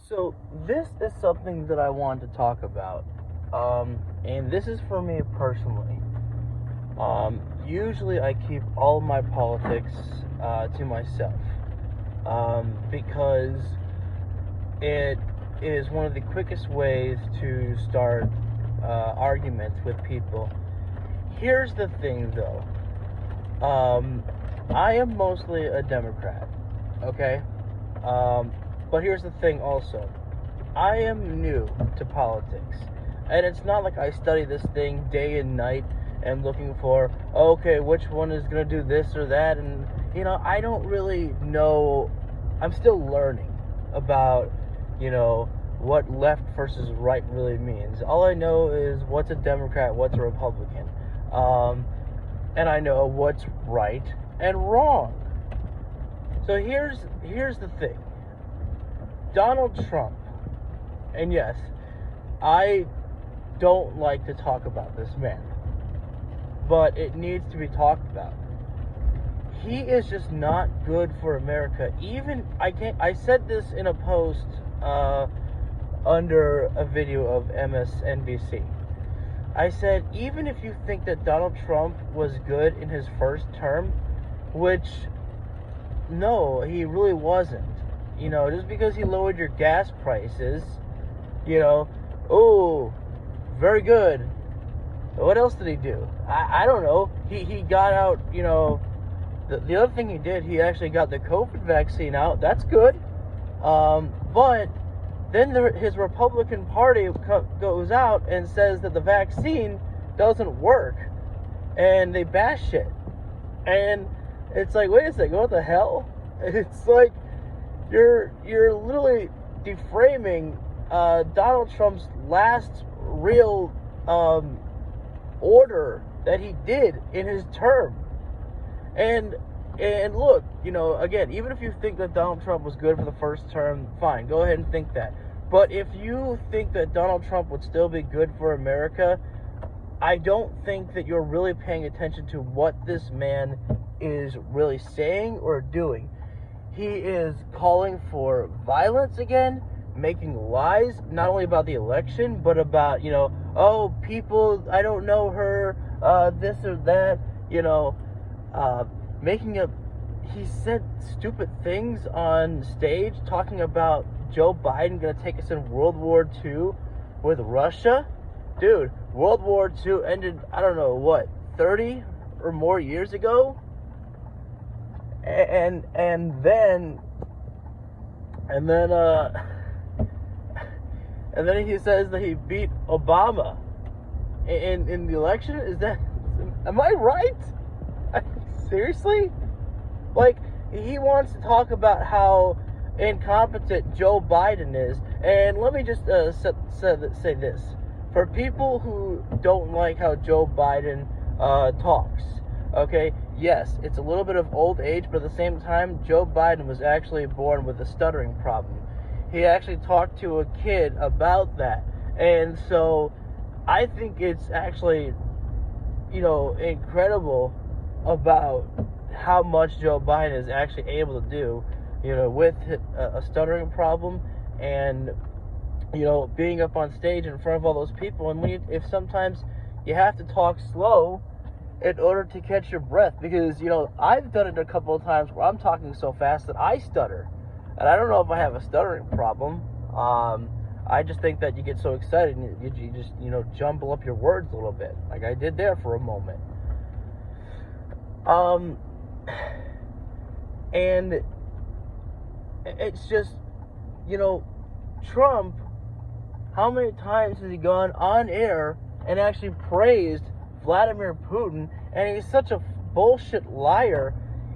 So this is something that I want to talk about, and this is for me personally. Usually I keep all my politics to myself, because it is one of the quickest ways to start arguments with people. Here's the thing, though. I am mostly a Democrat, okay? But here's the thing also. I am new to politics. And it's not like I study this thing day and night and looking for, okay, which one is going to do this or that. And, I don't really know. I'm still learning about, what left versus right really means. All I know is what's a Democrat, what's a Republican. And I know what's right and wrong. So here's the thing. Donald Trump, and yes, I don't like to talk about this man, but it needs to be talked about. He is just not good for America. I said this in a post under a video of MSNBC. I said, even if you think that Donald Trump was good in his first term, which, no, he really wasn't. Just because he lowered your gas prices, oh, very good. What else did he do? I don't know. He got out, the other thing he did, he actually got the COVID vaccine out. That's good. But then his Republican Party goes out and says that the vaccine doesn't work. And they bash it. And it's like, wait a second, what the hell? It's like, you're literally deframing Donald Trump's last real order that he did in his term. And look, again, even if you think that Donald Trump was good for the first term, fine, go ahead and think that. But if you think that Donald Trump would still be good for America, I don't think that you're really paying attention to what this man is really saying or doing. He is calling for violence again, making lies, not only about the election, but about, oh, people, I don't know her, this or that, he said stupid things on stage, talking about Joe Biden going to take us in World War II with Russia. Dude, World War II ended, I don't know, 30 or more years ago? And then he says that he beat Obama in the election. Am I right? Seriously? Like, he wants to talk about how incompetent Joe Biden is. And let me just say this. For people who don't like how Joe Biden talks, okay, yes, it's a little bit of old age, but at the same time, Joe Biden was actually born with a stuttering problem. He actually talked to a kid about that. And so I think it's actually, incredible about how much Joe Biden is actually able to do, with a stuttering problem and, being up on stage in front of all those people. And if sometimes you have to talk slow in order to catch your breath, because, I've done it a couple of times where I'm talking so fast that I stutter. And I don't know if I have a stuttering problem. I just think that you get so excited and you just, jumble up your words a little bit, like I did there for a moment. And it's just, Trump, how many times has he gone on air and actually praised Vladimir Putin? And he's such a bullshit liar.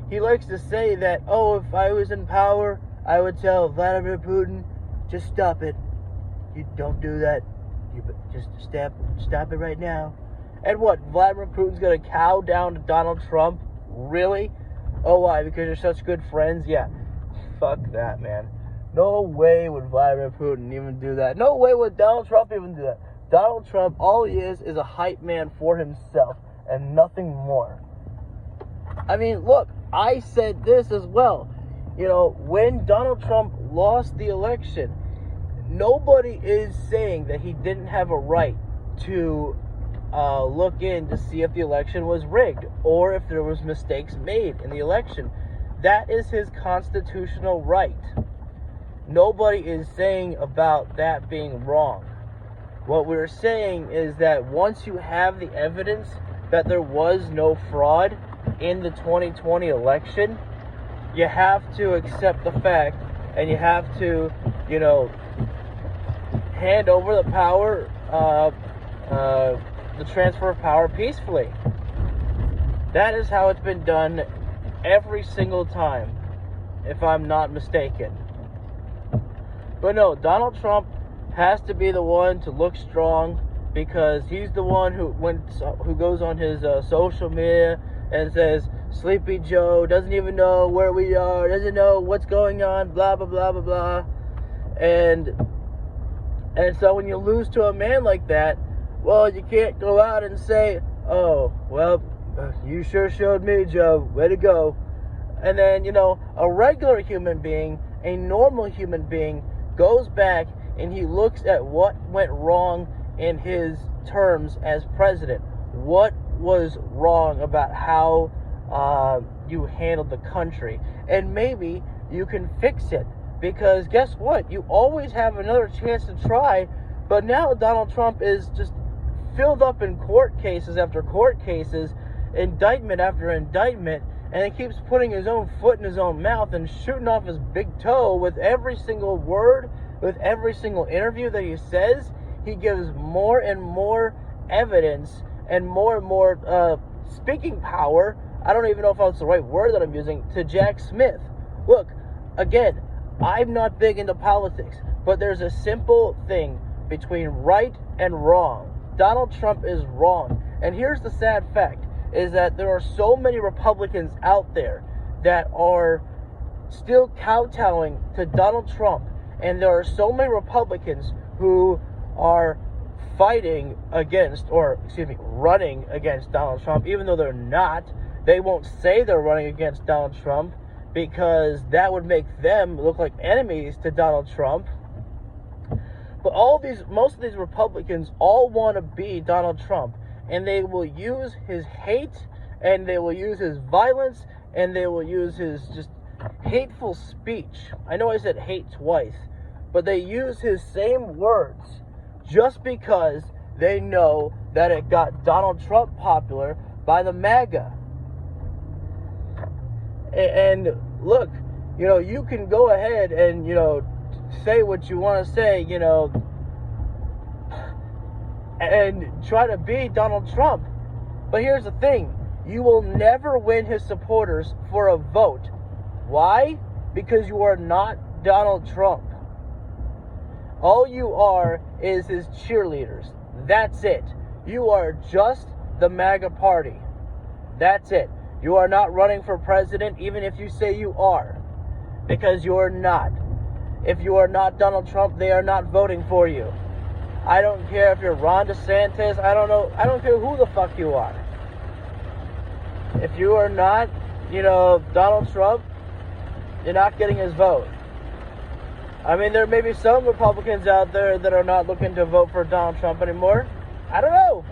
He likes to say that, oh, if I was in power, I would tell Vladimir Putin, just stop it. You don't do that. You just stop it right now. And what, Vladimir Putin's gonna cow down to Donald Trump? Really? Oh, why? Because you're such good friends? Yeah. Fuck that, man. No way would Vladimir Putin even do that. No way would Donald Trump even do that. Donald Trump, all he is a hype man for himself and nothing more. I mean, look, I said this as well. When Donald Trump lost the election, nobody is saying that he didn't have a right to look in to see if the election was rigged or if there was mistakes made in the election. That is his constitutional right. Nobody is saying about that being wrong. What we're saying is that once you have the evidence that there was no fraud in the 2020 election, you have to accept the fact, and you have to, hand over the power, the transfer of power peacefully. That is how it's been done every single time, if I'm not mistaken. But no, Donald Trump has to be the one to look strong, because he's the one who goes on his social media and says, Sleepy Joe doesn't even know where we are, doesn't know what's going on, blah, blah, blah, blah, blah. And so when you lose to a man like that, well, you can't go out and say, oh, well, you sure showed me, Joe, way to go. And then, a regular human being, a normal human being, goes back and he looks at what went wrong in his terms as president. What was wrong about how you handled the country? And maybe you can fix it, because guess what? You always have another chance to try. But now Donald Trump is just filled up in court cases after court cases, indictment after indictment, and he keeps putting his own foot in his own mouth and shooting off his big toe with every single word, with every single interview that he says. He gives more and more evidence and more speaking power, I don't even know if that's the right word that I'm using, to Jack Smith. Look, again, I'm not big into politics, but there's a simple thing between right and wrong. Donald Trump is wrong. And here's the sad fact, is that there are so many Republicans out there that are still kowtowing to Donald Trump. And there are so many Republicans who are running against Donald Trump, even though they're not. They won't say they're running against Donald Trump, because that would make them look like enemies to Donald Trump. But most of these Republicans all want to be Donald Trump, and they will use his hate, and they will use his violence, and they will use his just hateful speech. I know I said hate twice, but they use his same words just because they know that it got Donald Trump popular by the MAGA. And look, you can go ahead and, say what you want to say, and try to be Donald Trump. But here's the thing. You will never win his supporters for a vote. Why? Because you are not Donald Trump. All you are is his cheerleaders. That's it. You are just the MAGA party. That's it. You are not running for president, even if you say you are, because you are not. If you are not Donald Trump, they are not voting for you. I don't care if you're Ron DeSantis. I don't care who the fuck you are. If you are not, Donald Trump, you're not getting his vote. I mean, there may be some Republicans out there that are not looking to vote for Donald Trump anymore. I don't know.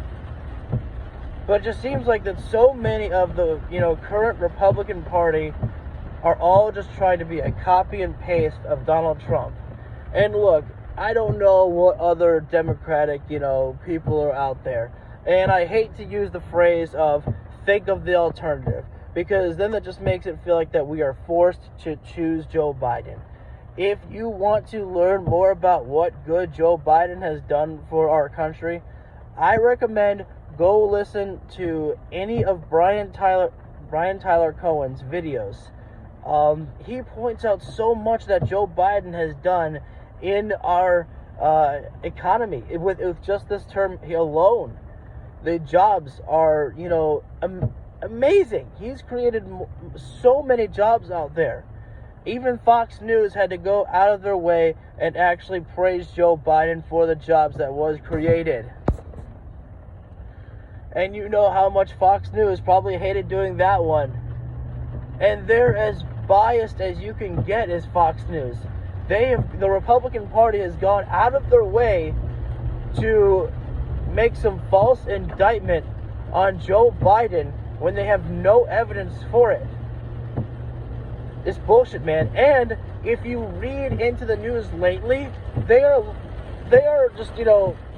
But it just seems like that so many of the, current Republican Party are all just trying to be a copy and paste of Donald Trump. And look, I don't know what other Democratic, people are out there. And I hate to use the phrase of think of the alternative, because then that just makes it feel like that we are forced to choose Joe Biden. If you want to learn more about what good Joe Biden has done for our country, I recommend go listen to any of Brian Tyler Cohen's videos. He points out so much that Joe Biden has done in our economy with just this term alone. The jobs are, amazing. He's created so many jobs out there. Even Fox News had to go out of their way and actually praise Joe Biden for the jobs that was created. And you know how much Fox News probably hated doing that one. And they're as biased as you can get as Fox News. the Republican Party has gone out of their way to make some false indictment on Joe Biden when they have no evidence for it. It's bullshit, man. And if you read into the news lately, they are just,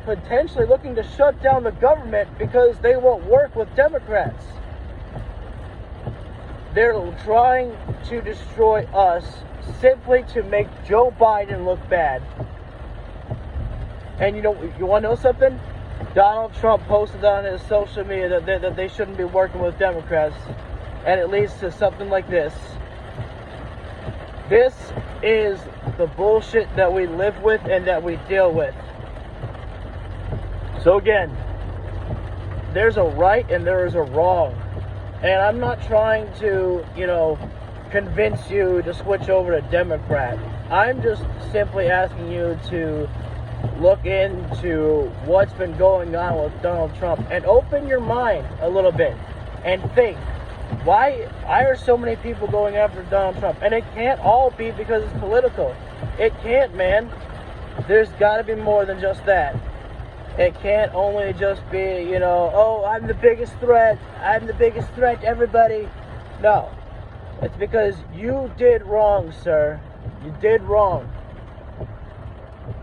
potentially looking to shut down the government because they won't work with Democrats. They're trying to destroy us simply to make Joe Biden look bad. And you want to know something? Donald Trump posted on his social media that they shouldn't be working with Democrats. And it leads to something like this. This is the bullshit that we live with and that we deal with. So again, there's a right and there is a wrong. And I'm not trying to, convince you to switch over to Democrat. I'm just simply asking you to look into what's been going on with Donald Trump and open your mind a little bit and think, why are so many people going after Donald Trump? And it can't all be because it's political. It can't, man. There's got to be more than just that. It can't only just be, oh, I'm the biggest threat. I'm the biggest threat to everybody. No. It's because you did wrong, sir. You did wrong.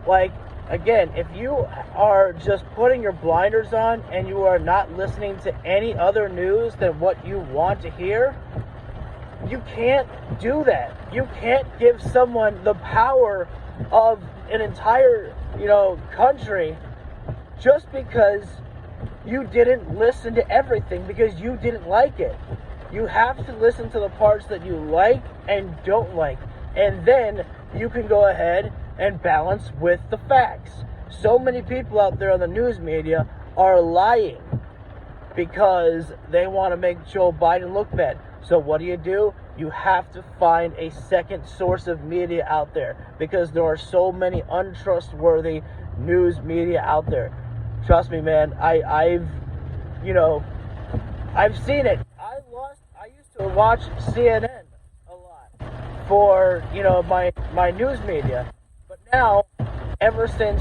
Like, again, if you are just putting your blinders on and you are not listening to any other news than what you want to hear, you can't do that. You can't give someone the power of an entire, country just because you didn't listen to everything, because you didn't like it. You have to listen to the parts that you like and don't like. And then you can go ahead and balance with the facts. So many people out there on the news media are lying because they want to make Joe Biden look bad. So what do? You have to find a second source of media out there because there are so many untrustworthy news media out there. Trust me, man. I've seen it. I used to watch CNN a lot for, my news media. But now, ever since,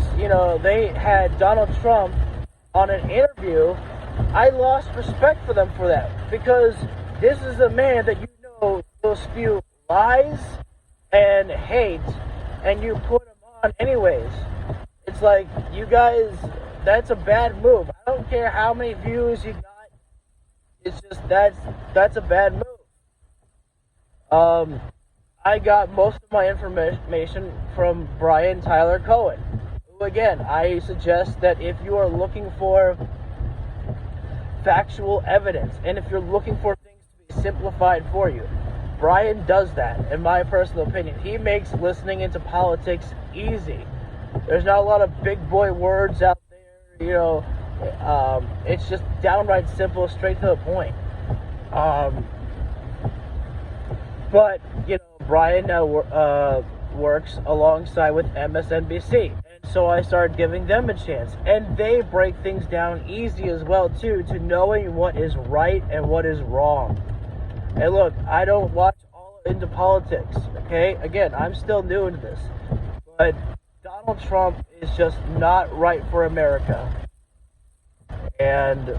they had Donald Trump on an interview, I lost respect for them for that. Because this is a man that will spew lies and hate, and you put him on anyways. It's like, you guys, that's a bad move. I don't care how many views you got. It's just, that's a bad move. I got most of my information from Brian Tyler Cohen. Who, again, I suggest that if you are looking for factual evidence, and if you're looking for things to be simplified for you, Brian does that, in my personal opinion. He makes listening into politics easy. There's not a lot of big boy words out there, it's just downright simple, straight to the point. But, Brian now works alongside with MSNBC. And so I started giving them a chance. And they break things down easy as well, too, to knowing what is right and what is wrong. And look, I don't watch all into politics, okay? Again, I'm still new into this. But Donald Trump is just not right for America. And,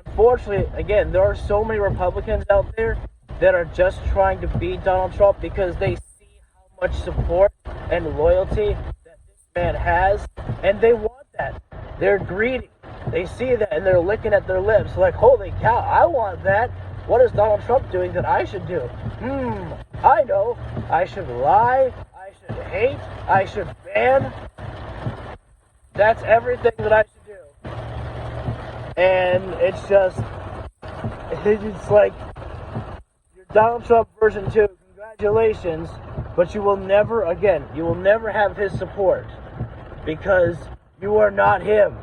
unfortunately, again, there are so many Republicans out there that are just trying to beat Donald Trump because they see how much support and loyalty that this man has, and they want that. They're greedy. They see that, and they're licking at their lips like, holy cow, I want that. What is Donald Trump doing that I should do? I know. I should lie. I should hate. I should ban. That's everything that I should do. And it's like, you're Donald Trump version 2. Congratulations. But you will never have his support because you are not him.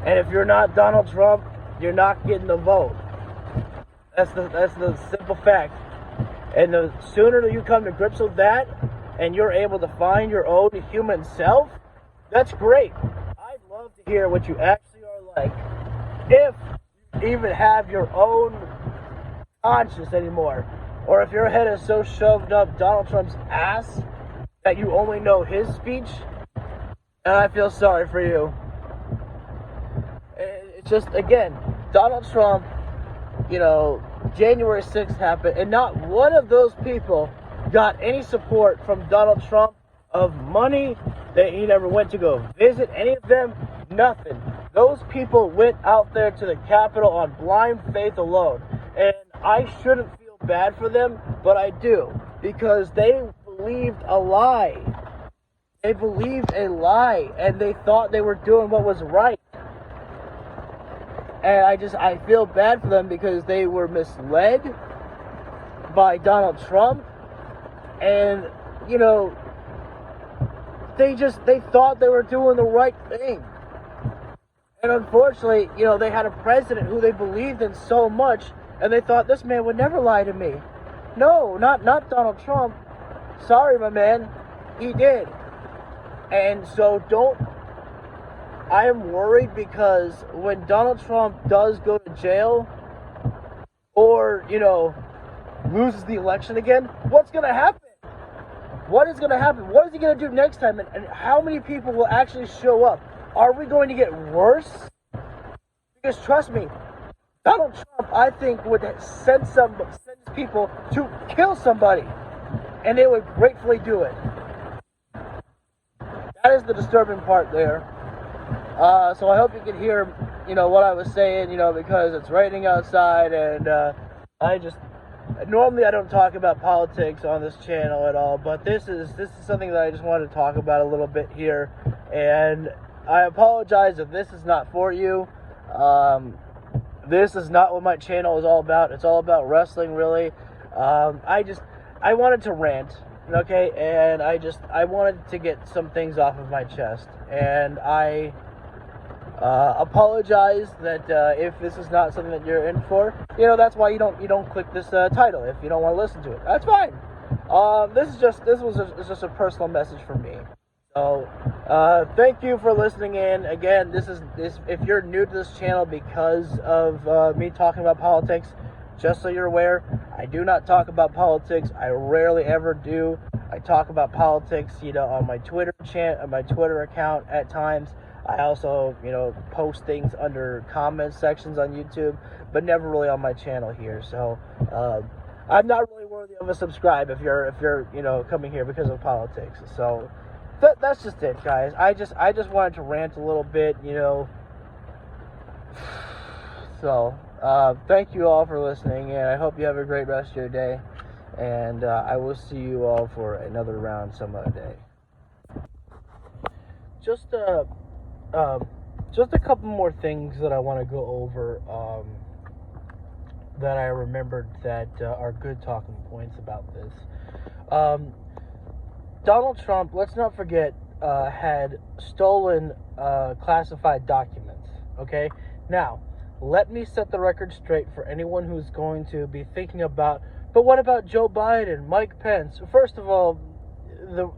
And if you're not Donald Trump, you're not getting the vote. That's the simple fact. And the sooner you come to grips with that, and you're able to find your own human self, that's great. I'd love to hear what you actually are like. If you even have your own conscience anymore. or if your head is so shoved up Donald Trump's ass that you only know his speech, and I feel sorry for you. It's just, again, Donald Trump, January 6th happened, and not one of those people got any support from Donald Trump of money. That he never went to go visit any of them. Nothing. Those people went out there to the Capitol on blind faith alone. And I shouldn't feel bad for them, but I do. Because they believed a lie. They believed a lie. And they thought they were doing what was right. And I feel bad for them because they were misled by Donald Trump. And, they thought they were doing the right thing. And unfortunately, they had a president who they believed in so much, and they thought this man would never lie to me. No, not Donald Trump. Sorry, my man. He did. And so I am worried because when Donald Trump does go to jail or, loses the election again, what's going to happen? What is going to happen? What is he going to do next time? And how many people will actually show up? Are we going to get worse? Because trust me, Donald Trump, I think, would send people to kill somebody. And they would gratefully do it. That is the disturbing part there. So I hope you can hear, what I was saying, because it's raining outside, and normally I don't talk about politics on this channel at all, but this is something that I just wanted to talk about a little bit here, and I apologize if this is not for you. This is not what my channel is all about. It's all about wrestling, really. I wanted to rant, okay, and I wanted to get some things off of my chest, and I apologize that if this is not something that you're in for, that's why you don't click this title if you don't want to listen to it. That's fine. This was just a personal message for me. So thank you for listening in. Again, this if you're new to this channel because of me talking about politics, just so you're aware, I do not talk about politics. I rarely ever do. I talk about politics, on my Twitter account at times. I also, post things under comment sections on YouTube, but never really on my channel here. So, I'm not really worthy of a subscribe if you're coming here because of politics. So, that's just it, guys. I just wanted to rant a little bit, So, thank you all for listening, and I hope you have a great rest of your day. And I will see you all for another round some other day. Just a couple more things that I want to go over that I remembered that are good talking points about this. Donald Trump, let's not forget, had stolen classified documents, okay? Now, let me set the record straight for anyone who's going to be thinking about, but what about Joe Biden, Mike Pence? First of all,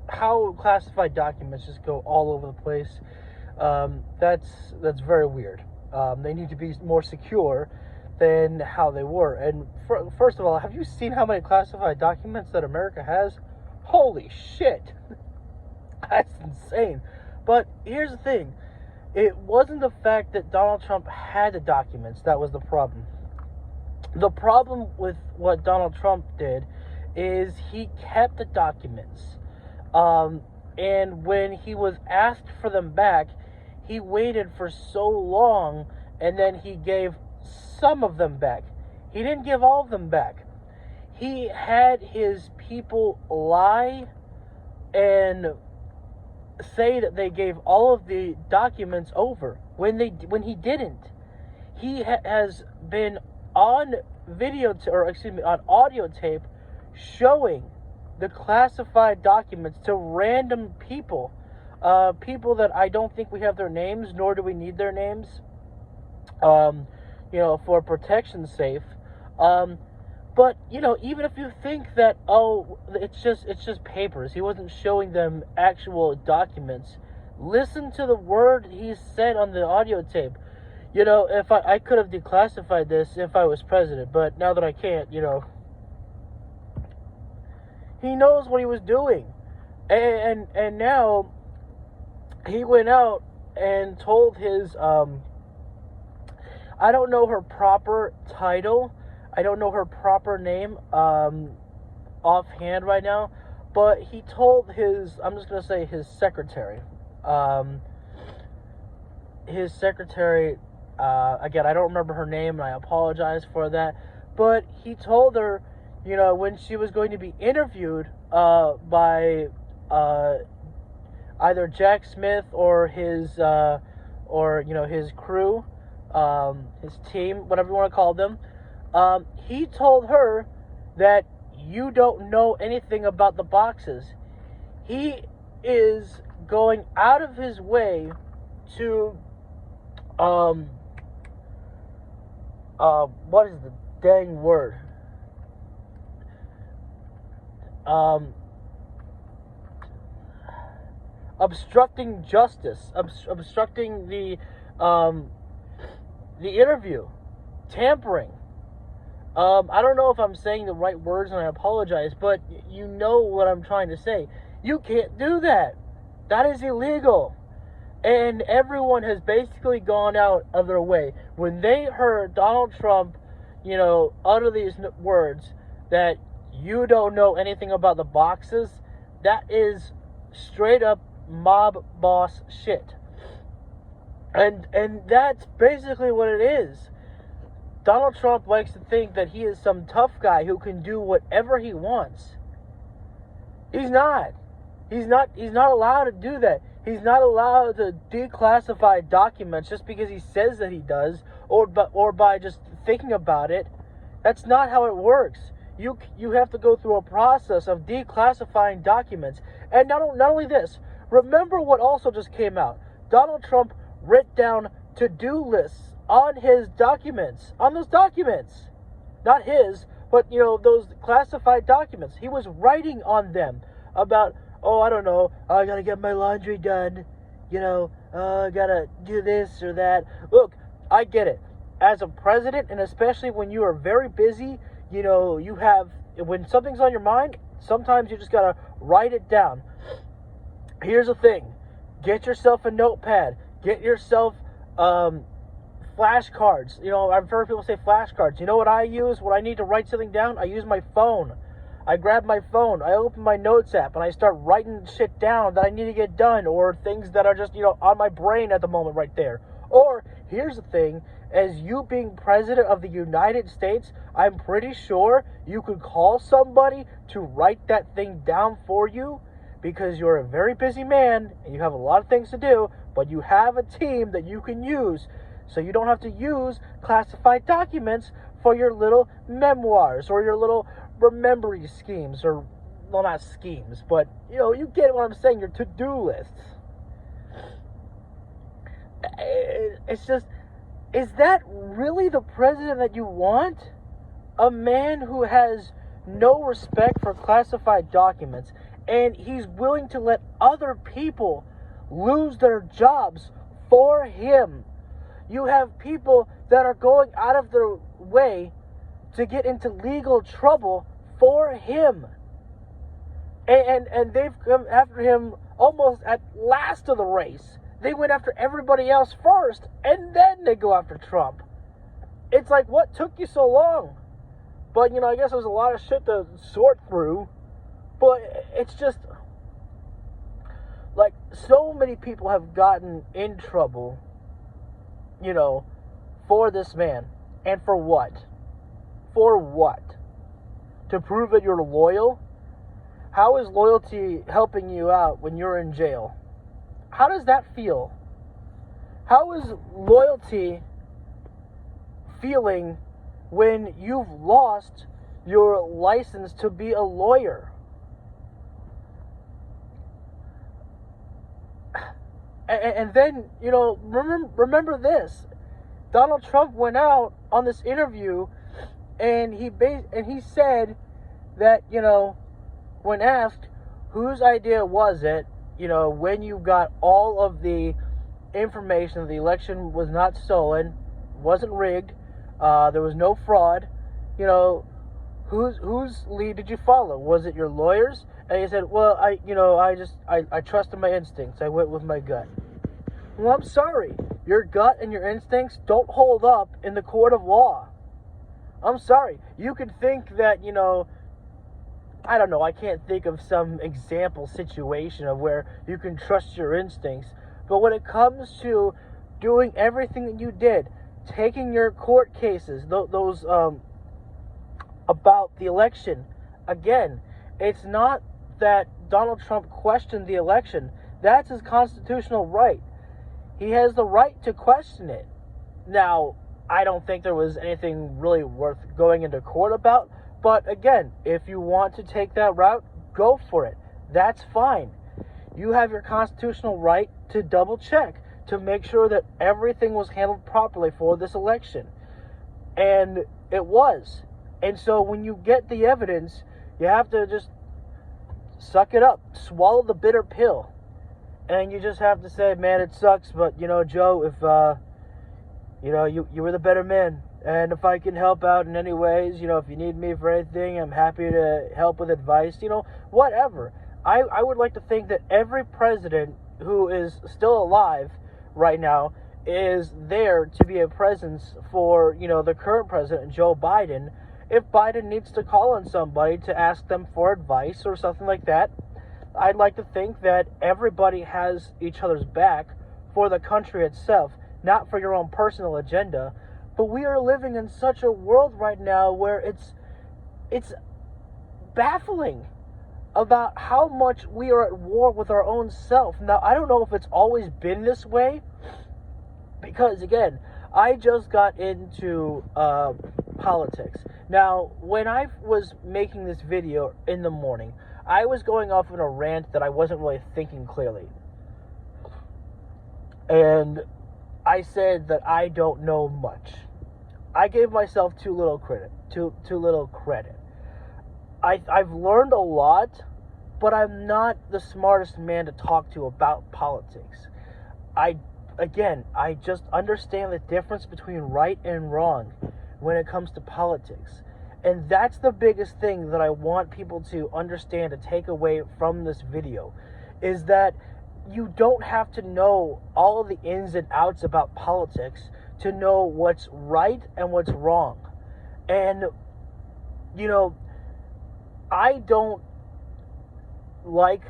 how classified documents just go all over the place. That's very weird. They need to be more secure than how they were. And first of all, have you seen how many classified documents that America has? Holy shit. That's insane. But here's the thing. It wasn't the fact that Donald Trump had the documents that was the problem. The problem with what Donald Trump did is he kept the documents. And when he was asked for them back, he waited for so long, and then he gave some of them back. He didn't give all of them back. He had his people lie and say that they gave all of the documents over when he didn't. He has been on on audio tape showing the classified documents to random people. People that I don't think we have their names, nor do we need their names, for protection's sake. But, even if you think that, it's just papers, he wasn't showing them actual documents, listen to the word he said on the audio tape. If I could have declassified this if I was president, but now that I can't, He knows what he was doing. And now he went out and told his I don't know her proper title. I don't know her proper name offhand right now, but he told his, I'm just going to say his secretary. Again, I don't remember her name, and I apologize for that, but he told her, when she was going to be interviewed by either Jack Smith or his his crew, his team, whatever you want to call them, he told her that you don't know anything about the boxes. He is going out of his way to what is the dang word? Obstructing justice, obstructing the interview, tampering. I don't know if I'm saying the right words, and I apologize, but you know what I'm trying to say. You can't do that. That is illegal. And everyone has basically gone out of their way. When they heard Donald Trump, utter these words that you don't know anything about the boxes, that is straight up mob boss shit. And that's basically what it is. Donald Trump likes to think that he is some tough guy who can do whatever he wants. He's not. He's not allowed to do that. He's not allowed to declassify documents just because he says that he does, or by just thinking about it. That's not how it works. You have to go through a process of declassifying documents. And not only this, remember what also just came out. Donald Trump wrote down to-do lists on his documents, on those documents. Not his, but, those classified documents. He was writing on them about, I don't know, I gotta get my laundry done, I gotta do this or that. Look, I get it. As a president, and especially when you are very busy, when something's on your mind, sometimes you just gotta write it down. Here's the thing. Get yourself a notepad. Get yourself flashcards. I've heard people say flashcards. You know what I use when I need to write something down? I use my phone. I grab my phone, I open my notes app, and I start writing shit down that I need to get done, or things that are just, on my brain at the moment right there. Or, here's the thing, as you being president of the United States, I'm pretty sure you could call somebody to write that thing down for you, because you're a very busy man, and you have a lot of things to do, but you have a team that you can use, so you don't have to use classified documents for your little memoirs, or your little remembering schemes, or, well, not schemes, but, you get what I'm saying, your to-do lists. It's just, is that really the president that you want? A man who has no respect for classified documents, and he's willing to let other people lose their jobs for him. You have people that are going out of their way to get into legal trouble for him. And they've come after him almost at last of the race. They went after everybody else first, and then they go after Trump. It's like, what took you so long? But, I guess there's a lot of shit to sort through. But it's just, like, so many people have gotten in trouble, for this man. And for what? For what? To prove that you're loyal? How is loyalty helping you out when you're in jail? How does that feel? How is loyalty feeling when you've lost your license to be a lawyer? And then, remember this. Donald Trump went out on this interview, and he said that, when asked whose idea was it, when you got all of the information, the election was not stolen, wasn't rigged, there was no fraud, whose lead did you follow? Was it your lawyers? And he said, well, I trusted my instincts. I went with my gut. Well, I'm sorry. Your gut and your instincts don't hold up in the court of law. I'm sorry. You can think that, I don't know, I can't think of some example situation of where you can trust your instincts. But when it comes to doing everything that you did, taking your court cases, those about the election, again, it's not that Donald Trump questioned the election. That's his constitutional right. He has the right to question it. Now, I don't think there was anything really worth going into court about. But again, if you want to take that route, go for it. That's fine. You have your constitutional right to double check, to make sure that everything was handled properly for this election. And it was. And so when you get the evidence, you have to just suck it up, swallow the bitter pill. And you just have to say, man, it sucks, but, Joe, if, you were the better man. And if I can help out in any ways, if you need me for anything, I'm happy to help with advice, whatever. I would like to think that every president who is still alive right now is there to be a presence for, the current president, Joe Biden. If Biden needs to call on somebody to ask them for advice or something like that, I'd like to think that everybody has each other's back for the country itself, not for your own personal agenda. But we are living in such a world right now where it's baffling about how much we are at war with our own self. Now, I don't know if it's always been this way, because, again, I just got into politics. Now, when I was making this video in the morning, I was going off in a rant that I wasn't really thinking clearly. And I said that I don't know much. I gave myself too little credit. I've learned a lot, but I'm not the smartest man to talk to about politics. I just understand the difference between right and wrong when it comes to politics. And that's the biggest thing that I want people to understand, to take away from this video, is that you don't have to know all of the ins and outs about politics to know what's right and what's wrong. And, I don't like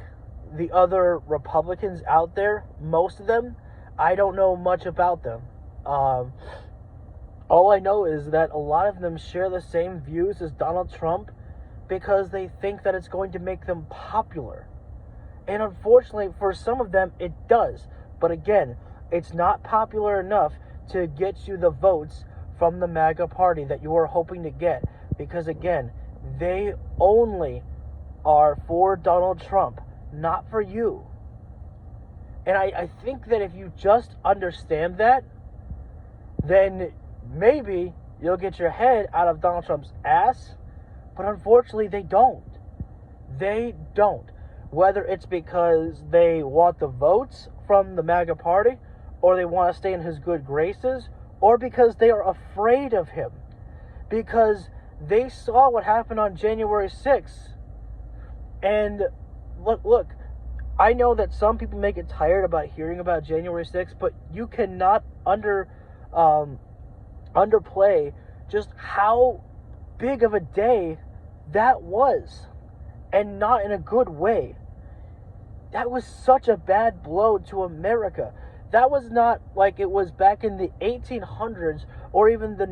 the other Republicans out there, most of them. I don't know much about them. All I know is that a lot of them share the same views as Donald Trump because they think that it's going to make them popular. And unfortunately, for some of them, it does. But again, it's not popular enough to get you the votes from the MAGA party that you are hoping to get. Because again, they only are for Donald Trump, not for you. And I think that if you just understand that, then maybe you'll get your head out of Donald Trump's ass. But unfortunately, they don't. They don't. Whether it's because they want the votes from the MAGA party, or they want to stay in his good graces, or because they are afraid of him. Because they saw what happened on January 6th. And look, I know that some people may get tired about hearing about January 6th, but you cannot underplay just how big of a day that was, and not in a good way. That was such a bad blow to America. That was not like it was back in the 1800s or even the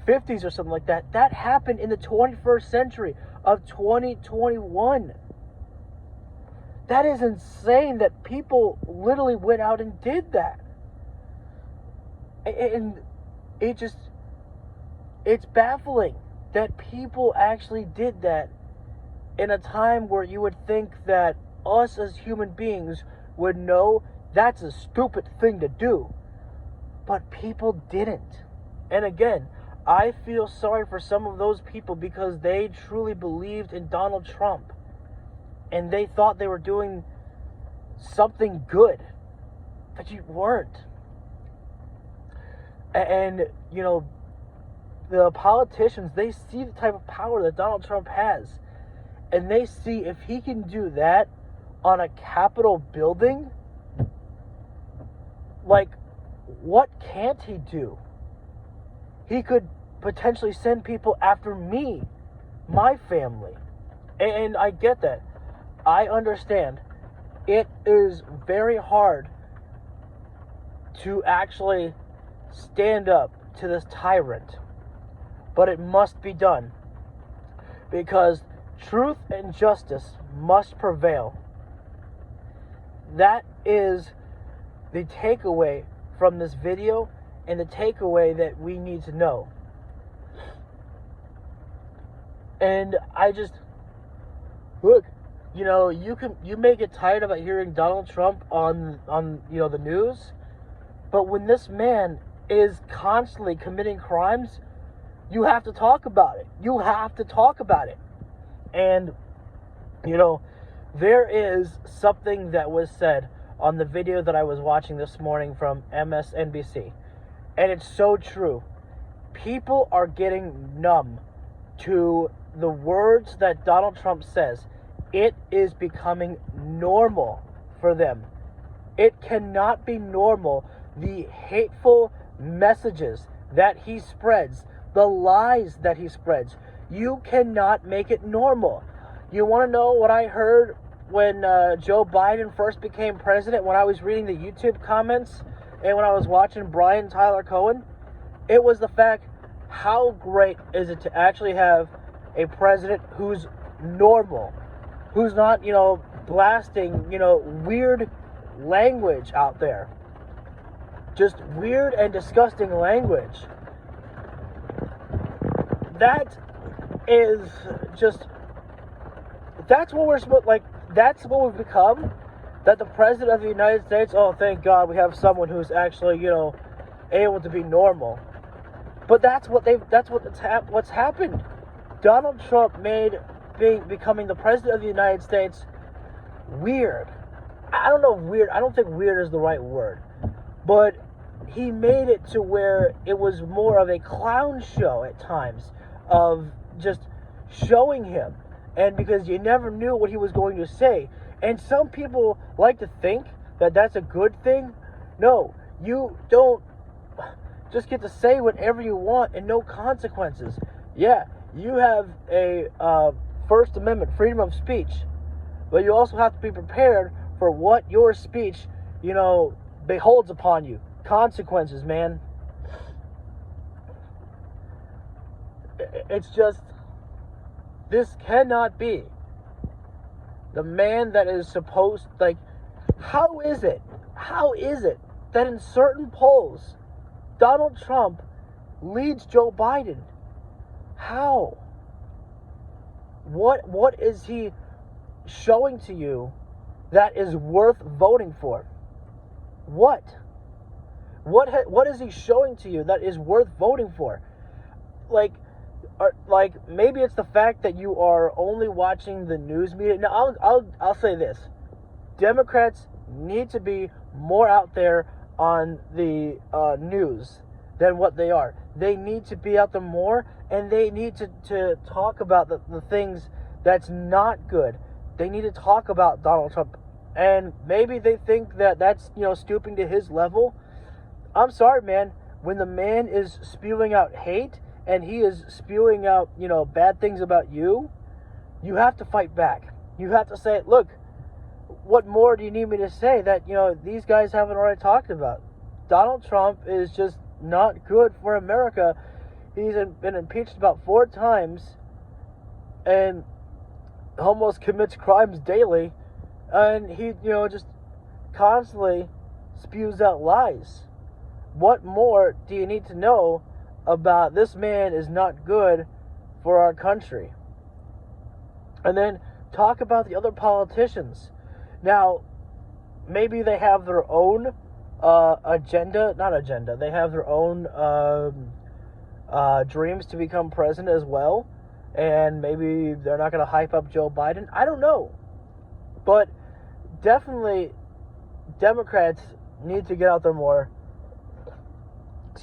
50s or something like that. That happened in the 21st century of 2021. That is insane that people literally went out and did that. And it's baffling that people actually did that in a time where you would think that us as human beings would know that's a stupid thing to do. But people didn't. And again, I feel sorry for some of those people because they truly believed in Donald Trump. And they thought they were doing something good. But you weren't. And, the politicians, they see the type of power that Donald Trump has. And they see if he can do that on a Capitol building, like, what can't he do? He could potentially send people after me, my family. And I get that. I understand. It is very hard to actually stand up to this tyrant. But it must be done. Because truth and justice must prevail. That is the takeaway from this video, and the takeaway that we need to know. And I just, look, you may get tired about hearing Donald Trump on the news, but when this man is constantly committing crimes, you have to talk about it. You have to talk about it. And there is something that was said on the video that I was watching this morning from MSNBC. And it's so true. People are getting numb to the words that Donald Trump says. It is becoming normal for them. It cannot be normal. The hateful messages that he spreads, the lies that he spreads, you cannot make it normal. You want to know what I heard when Joe Biden first became president, when I was reading the YouTube comments and when I was watching Brian Tyler Cohen? It was the fact, how great is it to actually have a president who's normal, who's not, blasting, weird language out there. Just weird and disgusting language. That is just, that's what we're supposed, that's what we've become. That the President of the United States, oh, thank God we have someone who's actually, able to be normal. But that's what's happened. Donald Trump made becoming the President of the United States weird. I don't know if weird, I don't think weird is the right word. But he made it to where it was more of a clown show at times, of just showing him. And because you never knew what he was going to say. And some people like to think that that's a good thing. No, you don't just get to say whatever you want and no consequences. Yeah, you have a First Amendment freedom of speech, but you also have to be prepared for what your speech, beholds upon you. Consequences, man. It's just, this cannot be. The man that is supposed, how is it that in certain polls, Donald Trump leads Joe Biden? How? What is he showing to you that is worth voting for? What is he showing to you that is worth voting for? Maybe it's the fact that you are only watching the news media. Now, I'll say this: Democrats need to be more out there on the news than what they are. They need to be out there more, and they need to talk about the things that's not good. They need to talk about Donald Trump, and maybe they think that that's stooping to his level. I'm sorry, man. When the man is spewing out hate and he is spewing out, bad things about you, you have to fight back. You have to say, look, what more do you need me to say that, these guys haven't already talked about? Donald Trump is just not good for America. He's been impeached about 4 times and almost commits crimes daily. And he, just constantly spews out lies. What more do you need to know about this man is not good for our country? And then talk about the other politicians. Now, maybe they have their own agenda. They have their own dreams to become president as well. And maybe they're not going to hype up Joe Biden. I don't know. But definitely, Democrats need to get out there more.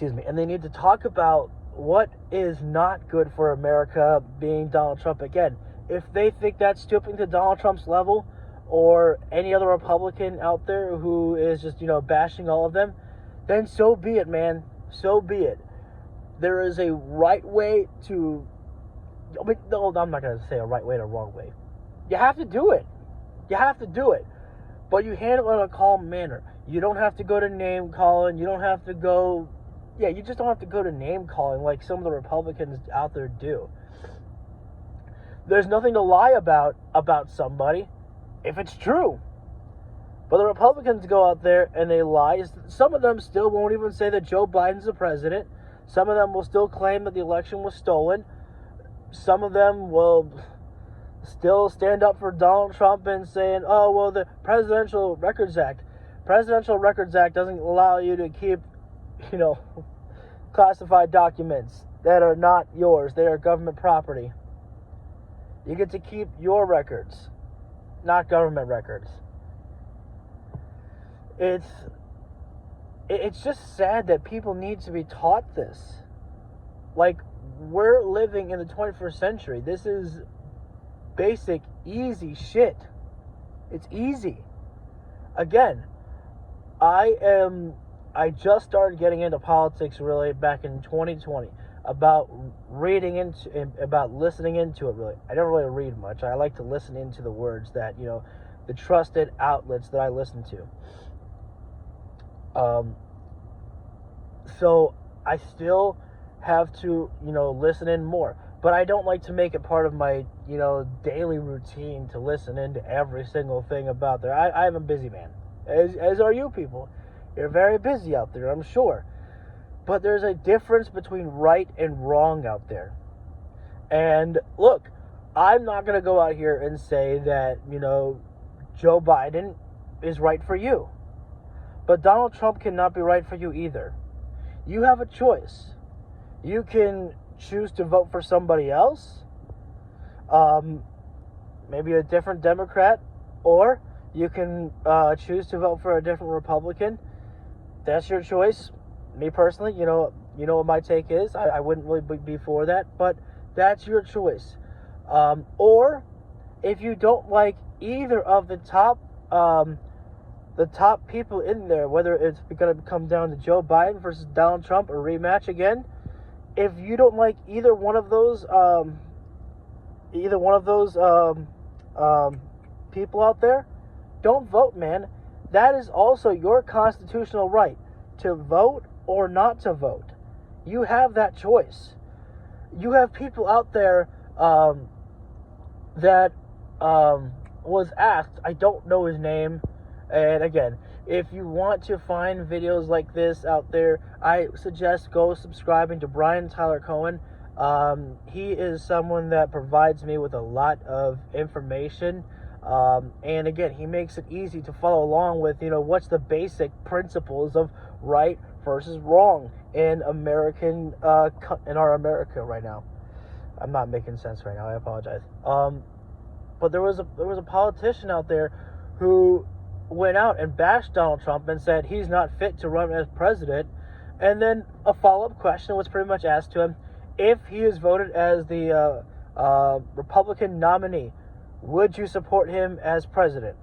And they need to talk about what is not good for America being Donald Trump again. If they think that's stooping to Donald Trump's level, or any other Republican out there who is just, bashing all of them, then so be it, man. So be it. There is a right way to... No, I'm not going to say a right way and a wrong way. You have to do it. You have to do it. But you handle it in a calm manner. You don't have to go to name calling. You don't have to go... Yeah, you just don't have to go to name calling like some of the Republicans out there do. There's nothing to lie about somebody if it's true. But the Republicans go out there and they lie. Some of them still won't even say that Joe Biden's the president. Some of them will still claim that the election was stolen. Some of them will still stand up for Donald Trump and saying, oh, well, the Presidential Records Act. Presidential Records Act doesn't allow you to keep, classified documents that are not yours. They are government property. You get to keep your records, not government records. It's just sad that people need to be taught this. Like, we're living in the 21st century. This is basic, easy shit. It's easy. Again, I just started getting into politics really back in 2020. About listening into it, really. I don't really read much. I like to listen into the words that, the trusted outlets that I listen to. So I still have to, listen in more. But I don't like to make it part of my, daily routine to listen into every single thing about there. I am a busy man, as are you people. You're very busy out there, I'm sure. But there's a difference between right and wrong out there. And look, I'm not going to go out here and say that, Joe Biden is right for you. But Donald Trump cannot be right for you either. You have a choice. You can choose to vote for somebody else, maybe a different Democrat, or you can choose to vote for a different Republican. That's your choice. Me personally, you know what my take is. I wouldn't really be for that, but that's your choice. Or if you don't like either of the top people in there, whether it's going to come down to Joe Biden versus Donald Trump, a rematch again. If you don't like either one of those people out there, don't vote, man. That is also your constitutional right to vote or not to vote. You have that choice. You have people out there that was asked, I don't know his name, and again, if you want to find videos like this out there, I suggest go subscribing to Brian Tyler Cohen. He is someone that provides me with a lot of information. And again, he makes it easy to follow along with, what's the basic principles of right versus wrong in our America right now. I'm not making sense right now. I apologize. But there was a politician out there who went out and bashed Donald Trump and said he's not fit to run as president. And then a follow-up question was pretty much asked to him: if he is voted as the Republican nominee, would you support him as president?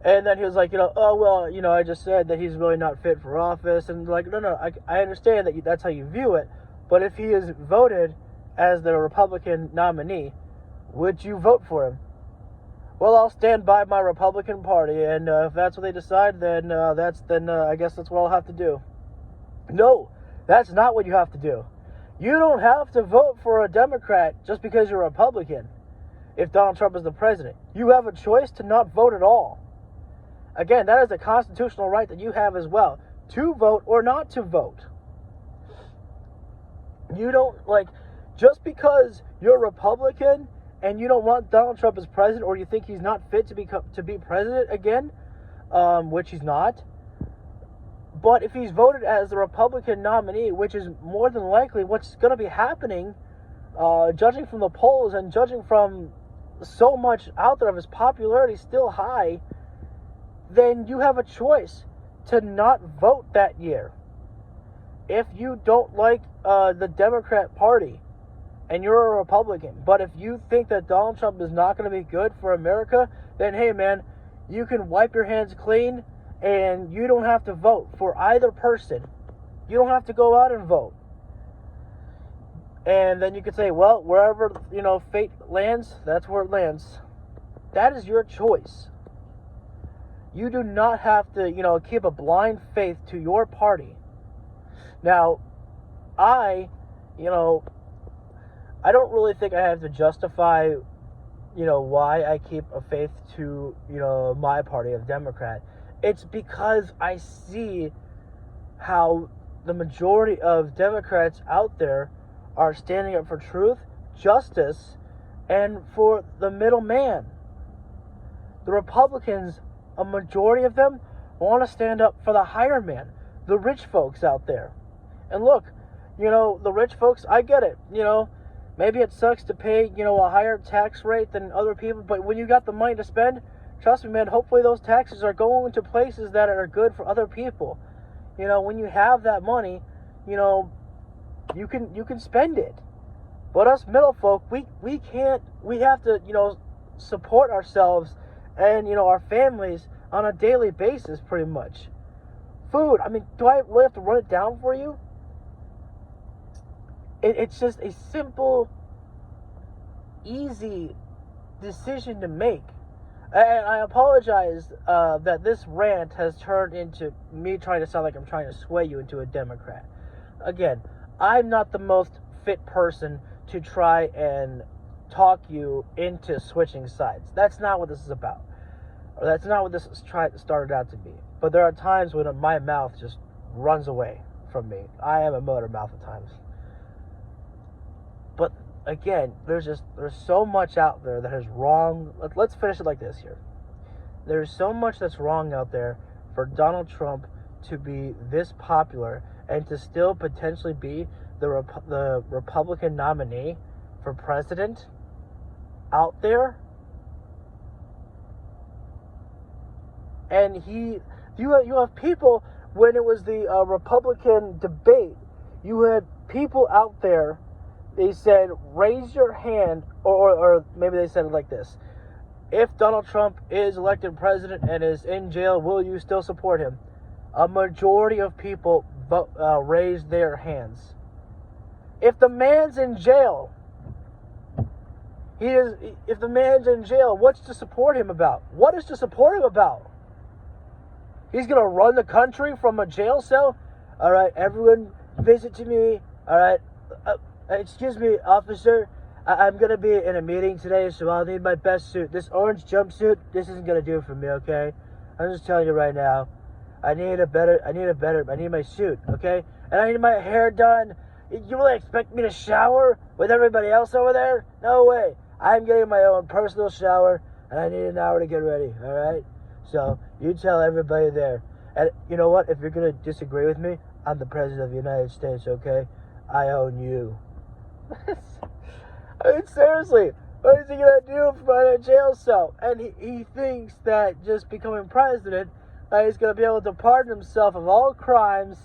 And then he was like, I just said that he's really not fit for office. And like, no, I understand that that's how you view it. But if he is voted as the Republican nominee, would you vote for him? Well, I'll stand by my Republican Party, and if that's what they decide, then I guess that's what I'll have to do. No, that's not what you have to do. You don't have to vote for a Democrat just because you're a Republican. If Donald Trump is the president, you have a choice to not vote at all. Again, that is a constitutional right that you have as well, to vote or not to vote. You don't, just because you're a Republican and you don't want Donald Trump as president, or you think he's not fit to be president again, which he's not. But if he's voted as the Republican nominee, which is more than likely what's going to be happening, judging from the polls and judging from so much out there of his popularity still high, then you have a choice to not vote that year. if you don't like the Democrat Party and you're a Republican, but if you think that Donald Trump is not going to be good for America, then hey man, you can wipe your hands clean and you don't have to vote for either person. You don't have to go out and vote. And then you could say, well, wherever, fate lands, that's where it lands. That is your choice. You do not have to, keep a blind faith to your party. Now, I don't really think I have to justify, why I keep a faith to, my party of Democrat. It's because I see how the majority of Democrats out there are standing up for truth, justice, and for the middleman. The Republicans, a majority of them, want to stand up for the higher man, the rich folks out there. And look, the rich folks, I get it. Maybe it sucks to pay, a higher tax rate than other people, but when you got the money to spend, trust me, man, hopefully those taxes are going to places that are good for other people. When you have that money, you can spend it. But us middle folk, we can't. We have to, support ourselves and, our families on a daily basis, pretty much. Food, I mean, do I really have to run it down for you? It's just a simple, easy decision to make. And I apologize that this rant has turned into me trying to sound like I'm trying to sway you into a Democrat. Again, I'm not the most fit person to try and talk you into switching sides. That's not what this is about. Or that's not what this started out to be. But there are times when my mouth just runs away from me. I am a motor mouth at times. But again, there's so much out there that is wrong. Let's finish it like this here. There's so much that's wrong out there for Donald Trump to be this popular and to still potentially be the Republican nominee for president out there. And you have people, when it was the Republican debate, you had people out there. They said, raise your hand, or maybe they said it like this: if Donald Trump is elected president and is in jail, will you still support him? A majority of people raised their hands. If the man's in jail, if the man's in jail, what's to support him about? What is to support him about? He's going to run the country from a jail cell? All right, everyone visit to me. All right. Excuse me, officer. I'm going to be in a meeting today, so I'll need my best suit. This orange jumpsuit, this isn't going to do it for me, okay? I'm just telling you right now. I need my suit, okay? And I need my hair done. You really expect me to shower with everybody else over there? No way. I'm getting my own personal shower, and I need an hour to get ready, all right? So you tell everybody there. And you know what? If you're going to disagree with me, I'm the president of the United States, okay? I own you. I mean, seriously, what is he going to do from a jail cell? And he thinks that just becoming president, he's going to be able to pardon himself of all crimes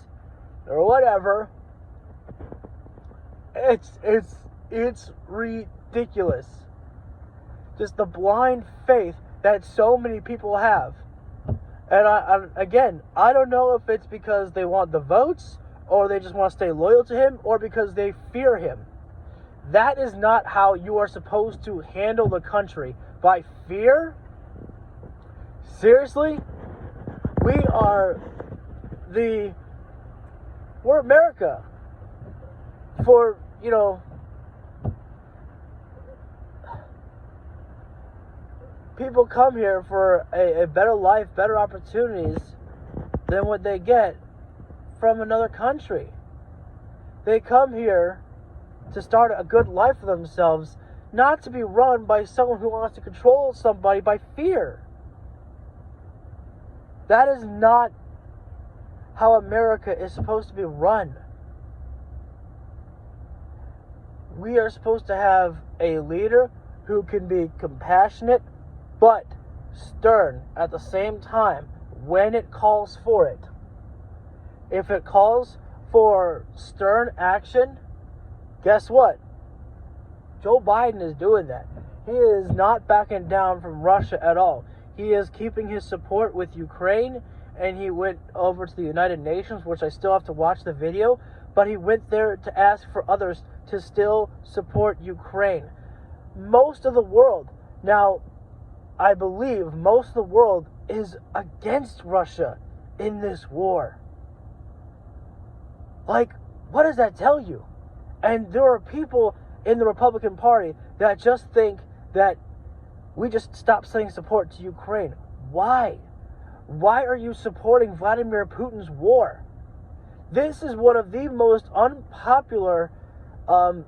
or whatever. It's ridiculous. Just the blind faith that so many people have. And I don't know if it's because they want the votes, or they just want to stay loyal to him, or because they fear him. That is not how you are supposed to handle the country. By fear? Seriously? We're America. For, people come here for a better life, better opportunities than what they get from another country. They come here to start a good life for themselves, not to be run by someone who wants to control somebody by fear. That is not how America is supposed to be run. We are supposed to have a leader who can be compassionate but stern at the same time when it calls for it. If it calls for stern action, guess what? Joe Biden is doing that. He is not backing down from Russia at all. He is keeping his support with Ukraine, and he went over to the United Nations, which I still have to watch the video, but he went there to ask for others to still support Ukraine. Most of the world, now, I believe most of the world is against Russia in this war. Like, what does that tell you? And there are people in the Republican Party that just think that we just stop sending support to Ukraine. Why? Why are you supporting Vladimir Putin's war? This is one of the most unpopular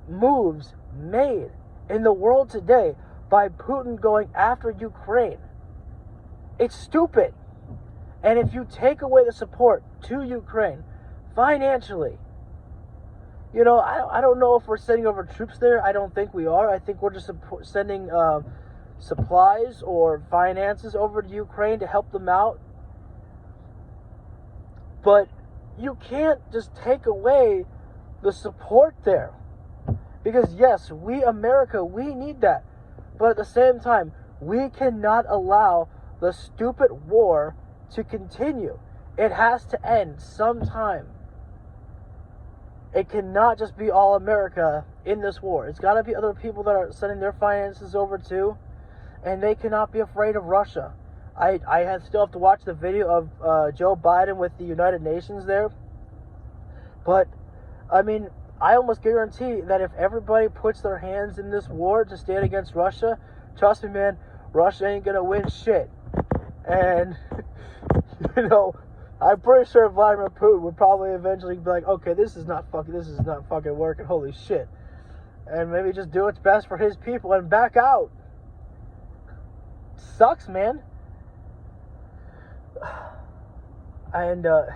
moves made in the world today by Putin going after Ukraine. It's stupid. And if you take away the support to Ukraine financially, you know, I don't know if we're sending over troops there. I don't think we are. I think we're just sending supplies or finances over to Ukraine to help them out. But you can't just take away the support there. Because yes, we, America, we need that. But at the same time, we cannot allow the stupid war to continue. It has to end sometime. It cannot just be all America in this war. It's got to be other people that are sending their finances over too. And they cannot be afraid of Russia. I still have to watch the video of Joe Biden with the United Nations there. But, I mean, I almost guarantee that if everybody puts their hands in this war to stand against Russia, trust me, man, Russia ain't going to win shit. And, you know, I'm pretty sure Vladimir Putin would probably eventually be like, okay, this is not fucking working, holy shit. And maybe just do what's best for his people and back out. Sucks, man. And there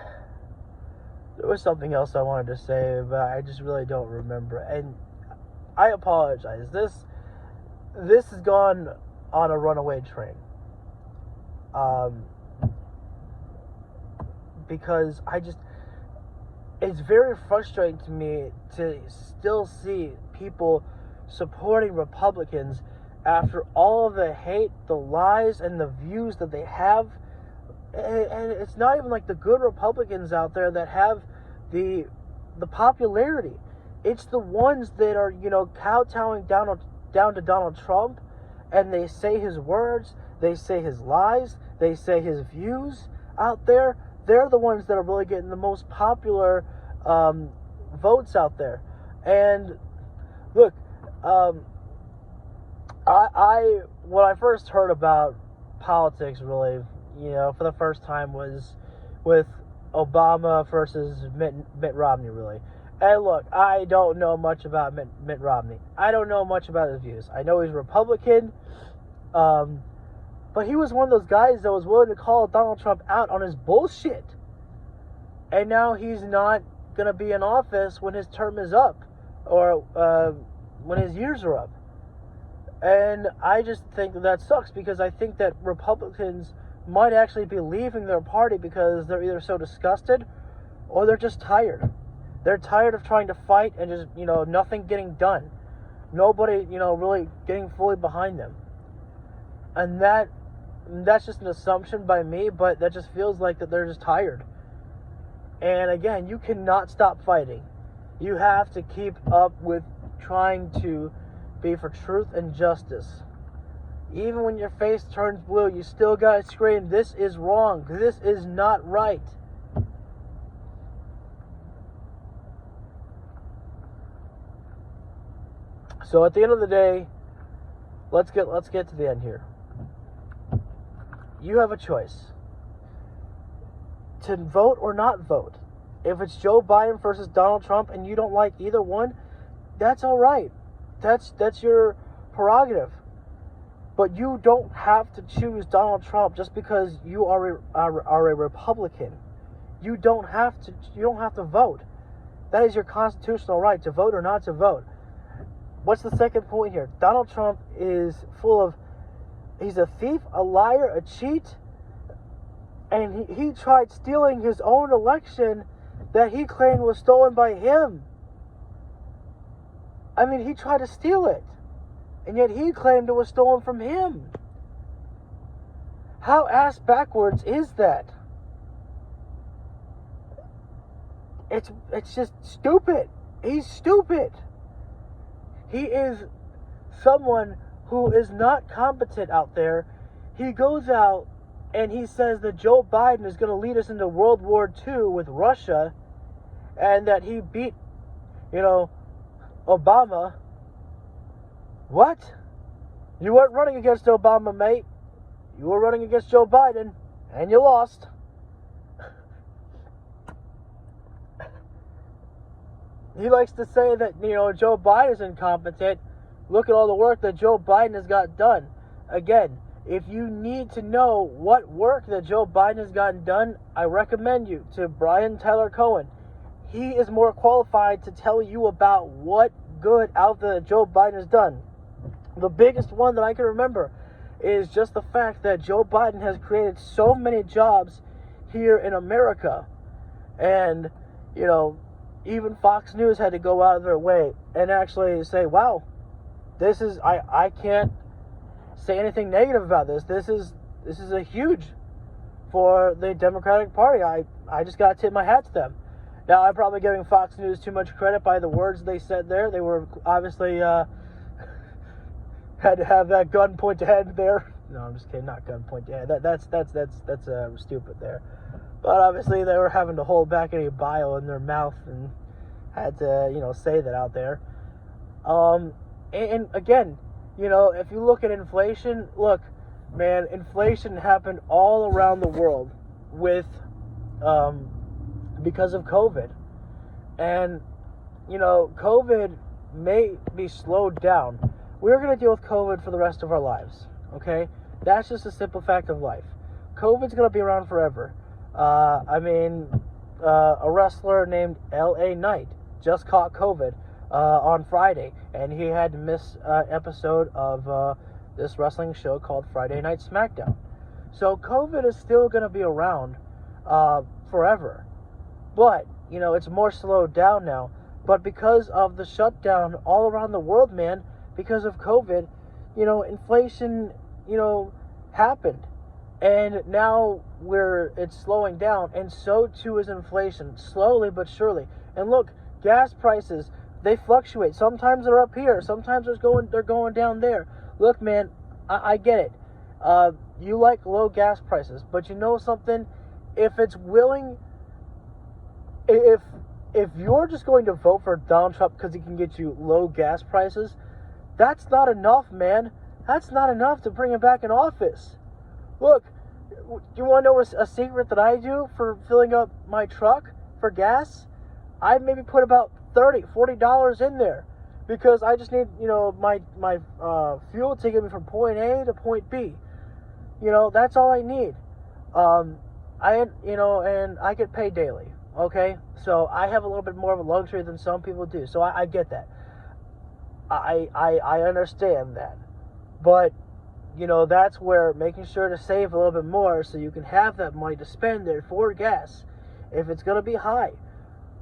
was something else I wanted to say, but I just really don't remember. And I apologize. This has gone on a runaway train. Because it's very frustrating to me to still see people supporting Republicans after all of the hate, the lies, and the views that they have. And it's not even like the good Republicans out there that have the popularity. It's the ones that are, you know, kowtowing down to Donald Trump, and they say his words, they say his lies, they say his views out there. They're the ones that are really getting the most popular votes out there. And look, I when I first heard about politics, really, you know, for the first time was with Obama versus Mitt Romney, really. And look, I don't know much about Mitt Romney. I don't know much about his views. I know he's Republican, but he was one of those guys that was willing to call Donald Trump out on his bullshit. And now he's not going to be in office when his term is up, or when his years are up. And I just think that sucks, because I think that Republicans might actually be leaving their party because they're either so disgusted or they're just tired. They're tired of trying to fight and just, you know, nothing getting done. Nobody, you know, really getting fully behind them. And that's just an assumption by me, but that just feels like that they're just tired. And again, you cannot stop fighting. You have to keep up with trying to be for truth and justice. Even when your face turns blue, you still gotta scream, this is wrong, this is not right. So at the end of the day, let's get to the end here. You have a choice to vote or not vote. If it's Joe Biden versus Donald Trump and you don't like either one, that's all right. That's your prerogative. But you don't have to choose Donald Trump just because you are a Republican. You don't have to vote. That is your constitutional right to vote or not to vote. What's the second point here? Donald Trump is he's a thief, a liar, a cheat, and he tried stealing his own election that he claimed was stolen by him. I mean, he tried to steal it, and yet he claimed it was stolen from him. How ass backwards is that? It's just stupid. He's stupid. He is someone who is not competent out there. He goes out and he says that Joe Biden is going to lead us into World War II with Russia, and that he beat, Obama. What? You weren't running against Obama, mate. You were running against Joe Biden, and you lost. He likes to say that, Joe Biden is incompetent. Look at all the work that Joe Biden has got done. Again, if you need to know what work that Joe Biden has gotten done, I recommend you to Brian Tyler Cohen. He is more qualified to tell you about what good out there Joe Biden has done. The biggest one that I can remember is just the fact that Joe Biden has created so many jobs here in America. And, even Fox News had to go out of their way and actually say, wow, this is, I can't say anything negative about this. This is a huge for the Democratic Party. I just got to tip my hat to them. Now, I'm probably giving Fox News too much credit by the words they said there. They were obviously had to have that gun point to head there. No, I'm just kidding. Not gun point to head. That's stupid there. But obviously they were having to hold back any bile in their mouth and had to, say that out there. And again, if you look at inflation, look, man, inflation happened all around the world with because of COVID. And, COVID may be slowed down. We're going to deal with COVID for the rest of our lives, okay? That's just a simple fact of life. COVID's going to be around forever. A wrestler named L.A. Knight just caught COVID on Friday, and he had to miss an episode of this wrestling show called Friday Night SmackDown. So COVID is still going to be around forever. But, it's more slowed down now. But because of the shutdown all around the world, man, because of COVID, inflation, happened. And now it's slowing down, and so too is inflation, slowly but surely. And look, gas prices, they fluctuate. Sometimes they're up here, sometimes they're going down there. Look, man, I get it. You like low gas prices, but you know something? If you're just going to vote for Donald Trump because he can get you low gas prices, that's not enough, man. That's not enough to bring him back in office. Look, you want to know a secret that I do for filling up my truck for gas? I maybe put about $40 in there because I just need, my fuel to get me from point A to point B. That's all I need. And I get paid daily, okay? So I have a little bit more of a luxury than some people do. So I get that. I understand that. But that's where making sure to save a little bit more so you can have that money to spend there for gas if it's going to be high.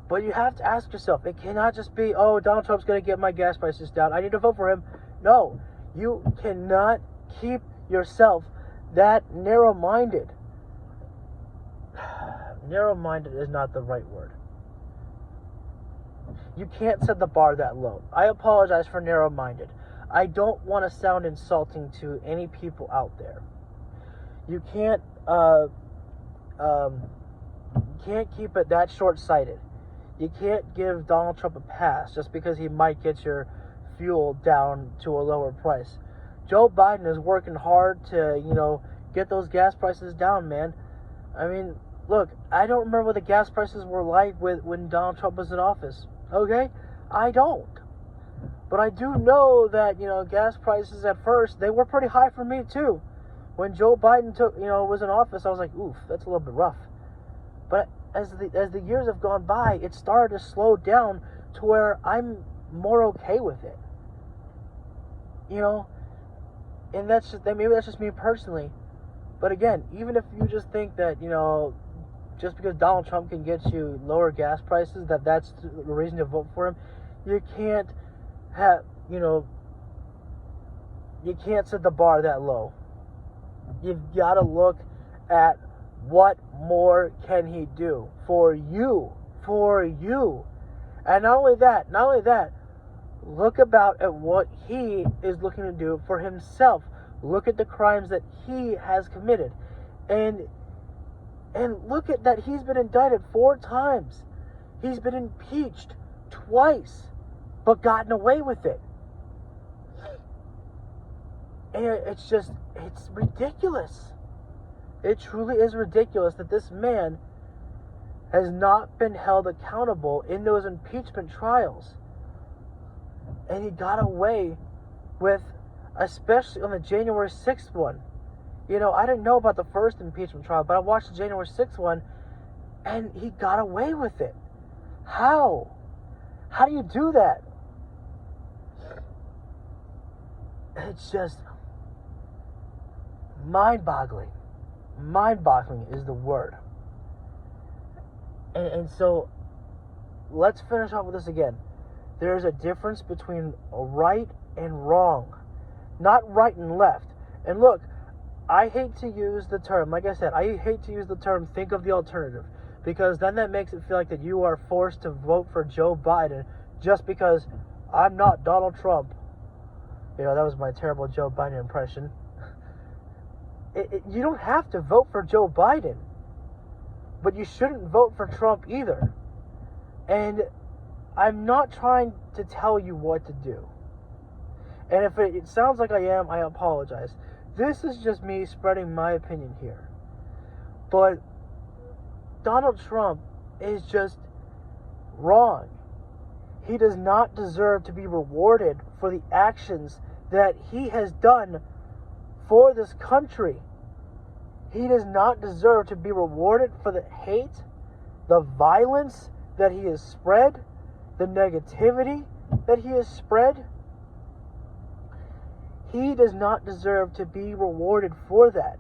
But you have to ask yourself, it cannot just be, oh, Donald Trump's going to get my gas prices down, I need to vote for him. No, you cannot keep yourself that narrow-minded. Narrow-minded is not the right word. You can't set the bar that low. I apologize for narrow-minded. I don't want to sound insulting to any people out there. You can't keep it that short-sighted. You can't give Donald Trump a pass just because he might get your fuel down to a lower price. Joe Biden is working hard to, get those gas prices down, man. I mean, look, I don't remember what the gas prices were like when Donald Trump was in office. Okay? I don't. But I do know that, gas prices at first, they were pretty high for me too. When Joe Biden was in office, I was like, oof, that's a little bit rough. But as the years have gone by, it started to slow down to where I'm more okay with it. And maybe that's just me personally. But again, even if you just think that, just because Donald Trump can get you lower gas prices, that's the reason to vote for him. You can't have, you can't set the bar that low. You've got to look at what more can he do for you, And not only that, look about at what he is looking to do for himself. Look at the crimes that he has committed. And look at that, he's been indicted 4 times. He's been impeached twice, but gotten away with it. And it's ridiculous. It truly is ridiculous that this man has not been held accountable in those impeachment trials. And he got away with, especially on the January 6th one. I didn't know about the first impeachment trial, but I watched the January 6th one, and he got away with it. How? How do you do that? It's just mind-boggling. Mind-boggling is the word. And so, let's finish off with this again. There's a difference between right and wrong. Not right and left. And look, I hate to use the term, like I said, I hate to use the term think of the alternative, because then that makes it feel like that you are forced to vote for Joe Biden just because I'm not Donald Trump. That was my terrible Joe Biden impression. You don't have to vote for Joe Biden, but you shouldn't vote for Trump either. And I'm not trying to tell you what to do. And if it sounds like I am, I apologize. This is just me spreading my opinion here. But Donald Trump is just wrong. He does not deserve to be rewarded for the actions that he has done for this country. He does not deserve to be rewarded for the hate, the violence that he has spread, the negativity that he has spread. He does not deserve to be rewarded for that.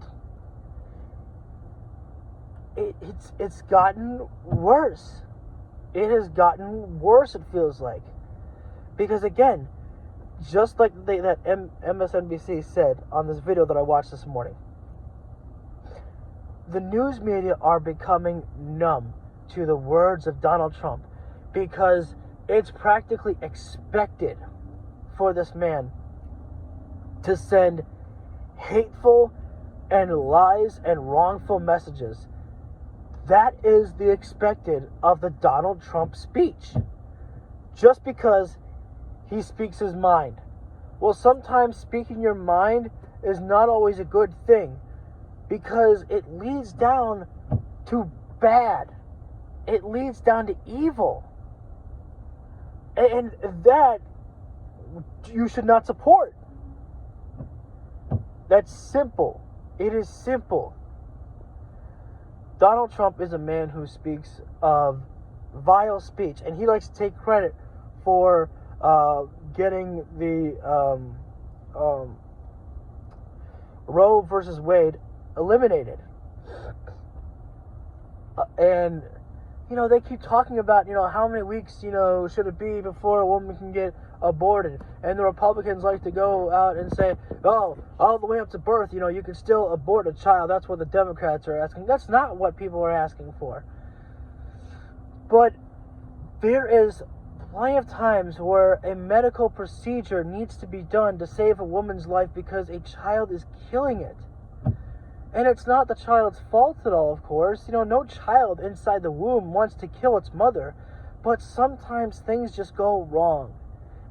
It's gotten worse. It has gotten worse, it feels like. Because again, just like that MSNBC said on this video that I watched this morning, the news media are becoming numb to the words of Donald Trump, because it's practically expected for this man to send hateful and lies and wrongful messages. That is the expected of the Donald Trump speech. Just because he speaks his mind. Well, sometimes speaking your mind is not always a good thing, because it leads down to bad. It leads down to evil. And that you should not support. That's simple. It is simple. Donald Trump is a man who speaks of vile speech, and he likes to take credit for getting the Roe versus Wade eliminated. And they keep talking about how many weeks should it be before a woman can get aborted, and the Republicans like to go out and say, oh, all the way up to birth, you can still abort a child. That's what the Democrats are asking. That's not what people are asking for. But there is plenty of times where a medical procedure needs to be done to save a woman's life because a child is killing it. And it's not the child's fault at all, of course. No child inside the womb wants to kill its mother. But sometimes things just go wrong.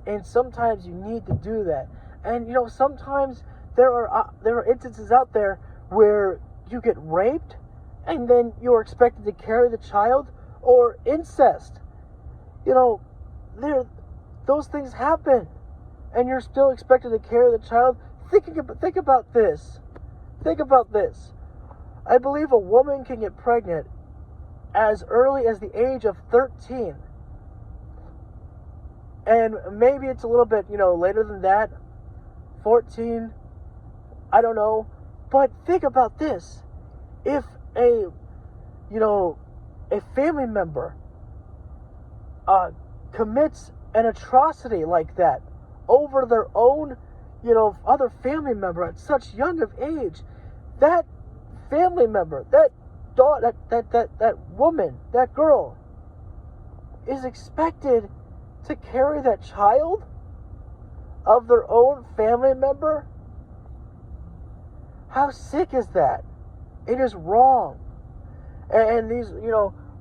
And sometimes you need to do that. And, sometimes there are instances out there where you get raped and then you're expected to carry the child, or incest. Those things happen. And you're still expected to carry the child. Think about this. Think about this. I believe a woman can get pregnant as early as the age of 13. And maybe it's a little bit, later than that. 14. I don't know. But think about this. If a a family member commits an atrocity like that over their own, other family member at such young of age, that family member, that daughter, that woman, that girl, is expected to carry that child of their own family member? How sick is that? It is wrong. And these,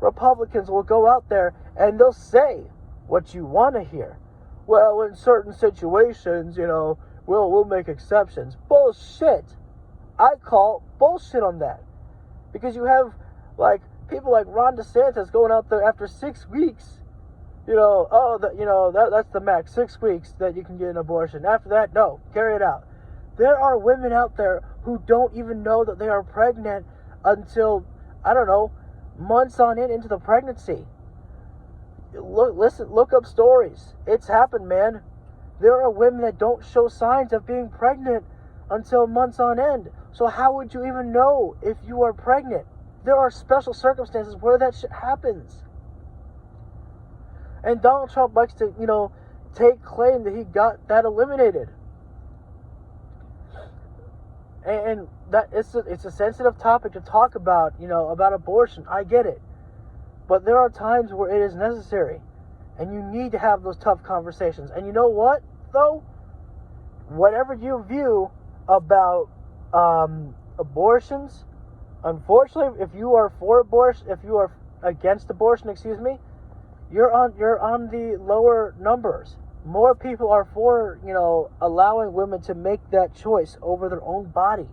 Republicans will go out there and they'll say what you want to hear. Well, in certain situations, we'll make exceptions. Bullshit. I call bullshit on that. Because you have, people like Ron DeSantis going out there after 6 weeks. That's the max, 6 weeks that you can get an abortion. After that, no, carry it out. There are women out there who don't even know that they are pregnant until, months on into the pregnancy. Look up stories. It's happened, man. There are women that don't show signs of being pregnant until months on end. So how would you even know if you are pregnant? There are special circumstances where that shit happens. And Donald Trump likes to, take claim that he got that eliminated. And that it's a sensitive topic to talk about, about abortion. I get it. But there are times where it is necessary. And you need to have those tough conversations. And you know what, though? Whatever you view about abortions, unfortunately, if you are for abortion, if you are against abortion, you're on the lower numbers. More people are for, allowing women to make that choice over their own body.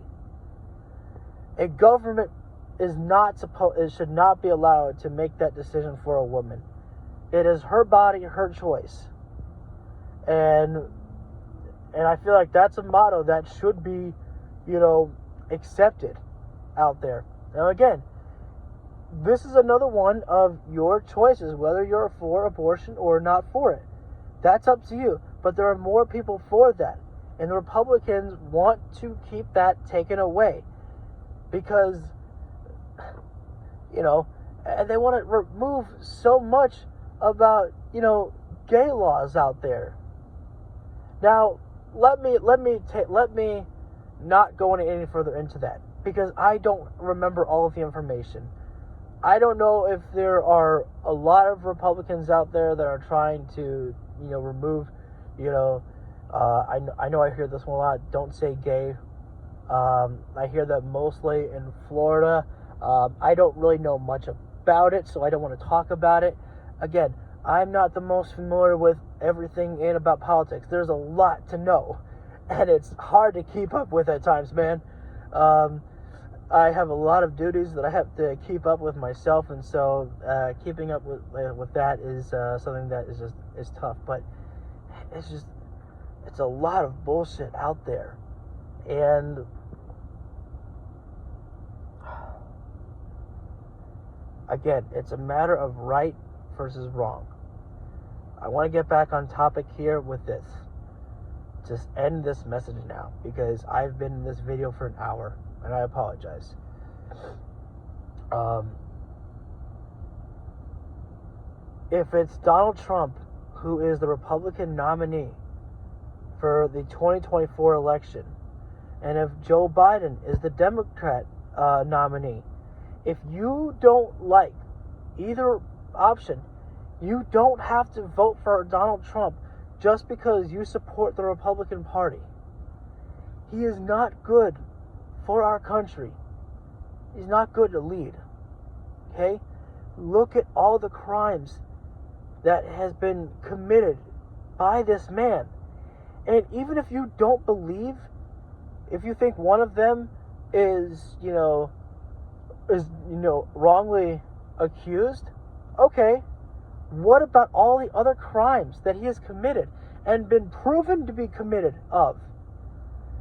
A government should not be allowed to make that decision for a woman. It is her body, her choice. And I feel like that's a motto that should be, accepted out there. Now again, this is another one of your choices, whether you're for abortion or not for it. That's up to you. But there are more people for that. And the Republicans want to keep that taken away. Because, and they want to remove so much about, gay laws out there. Now, let me not go any further into that. Because I don't remember all of the information. I don't know if there are a lot of Republicans out there that are trying to, remove, I know I hear this one a lot, don't say gay. I hear that mostly in Florida. I don't really know much about it, so I don't want to talk about it. Again, I'm not the most familiar with everything about politics. There's a lot to know, and it's hard to keep up with at times, man. I have a lot of duties that I have to keep up with myself, and so keeping up with that is something that is tough. But it's a lot of bullshit out there, and again, it's a matter of right versus wrong. I want to get back on topic here with this. Just end this message now, because I've been in this video for an hour, and I apologize. If it's Donald Trump who is the Republican nominee for the 2024 election, and if Joe Biden is the Democrat nominee, if you don't like either option, you don't have to vote for Donald Trump just because you support the Republican Party. He is not good for our country. He's not good to lead. Okay? Look at all the crimes that has been committed by this man. And even if you don't believe, if you think one of them is wrongly accused, okay, what about all the other crimes that he has committed and been proven to be committed of?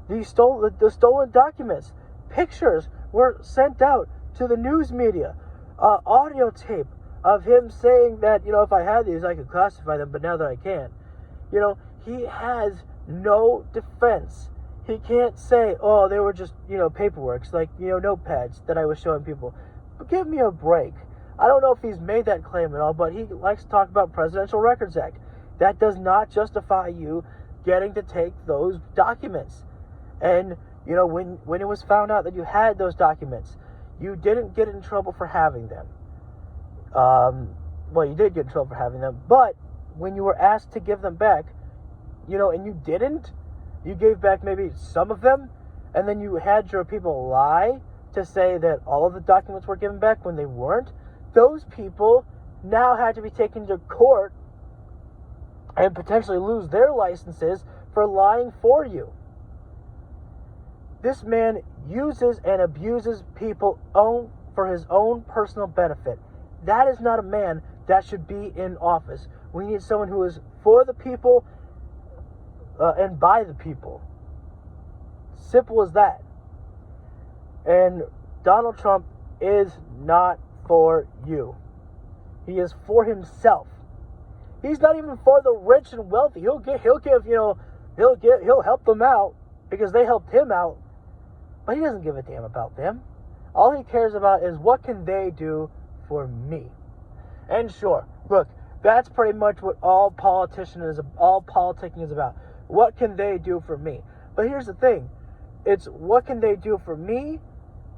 The stolen documents, pictures were sent out to the news media, audio tape of him saying that, if I had these, I could classify them, but now that I can't. He has no defense. He can't say, oh, they were just, paperwork, like, notepads that I was showing people. give me a break. I don't know if he's made that claim at all, but he likes to talk about Presidential Records Act. That does not justify you getting to take those documents. And, you know, when it was found out that you had those documents, you didn't get in trouble for having them. Well, you did get in trouble for having them, but when you were asked to give them back, you know, and you didn't, you gave back maybe some of them, and then you had your people lie to say that all of the documents were given back when they weren't. Those people now had to be taken to court and potentially lose their licenses for lying for you. This man uses and abuses people for his own personal benefit. That is not a man that should be in office. We need someone who is for the people and by the people. Simple as that. And Donald Trump is not for you. He is for himself. He's not even for the rich and wealthy. He'll help them out because they helped him out, but he doesn't give a damn about them. All he cares about is what can they do for me. And sure, look, that's pretty much what all politicking is about. What can they do for me? But here's the thing. It's what can they do for me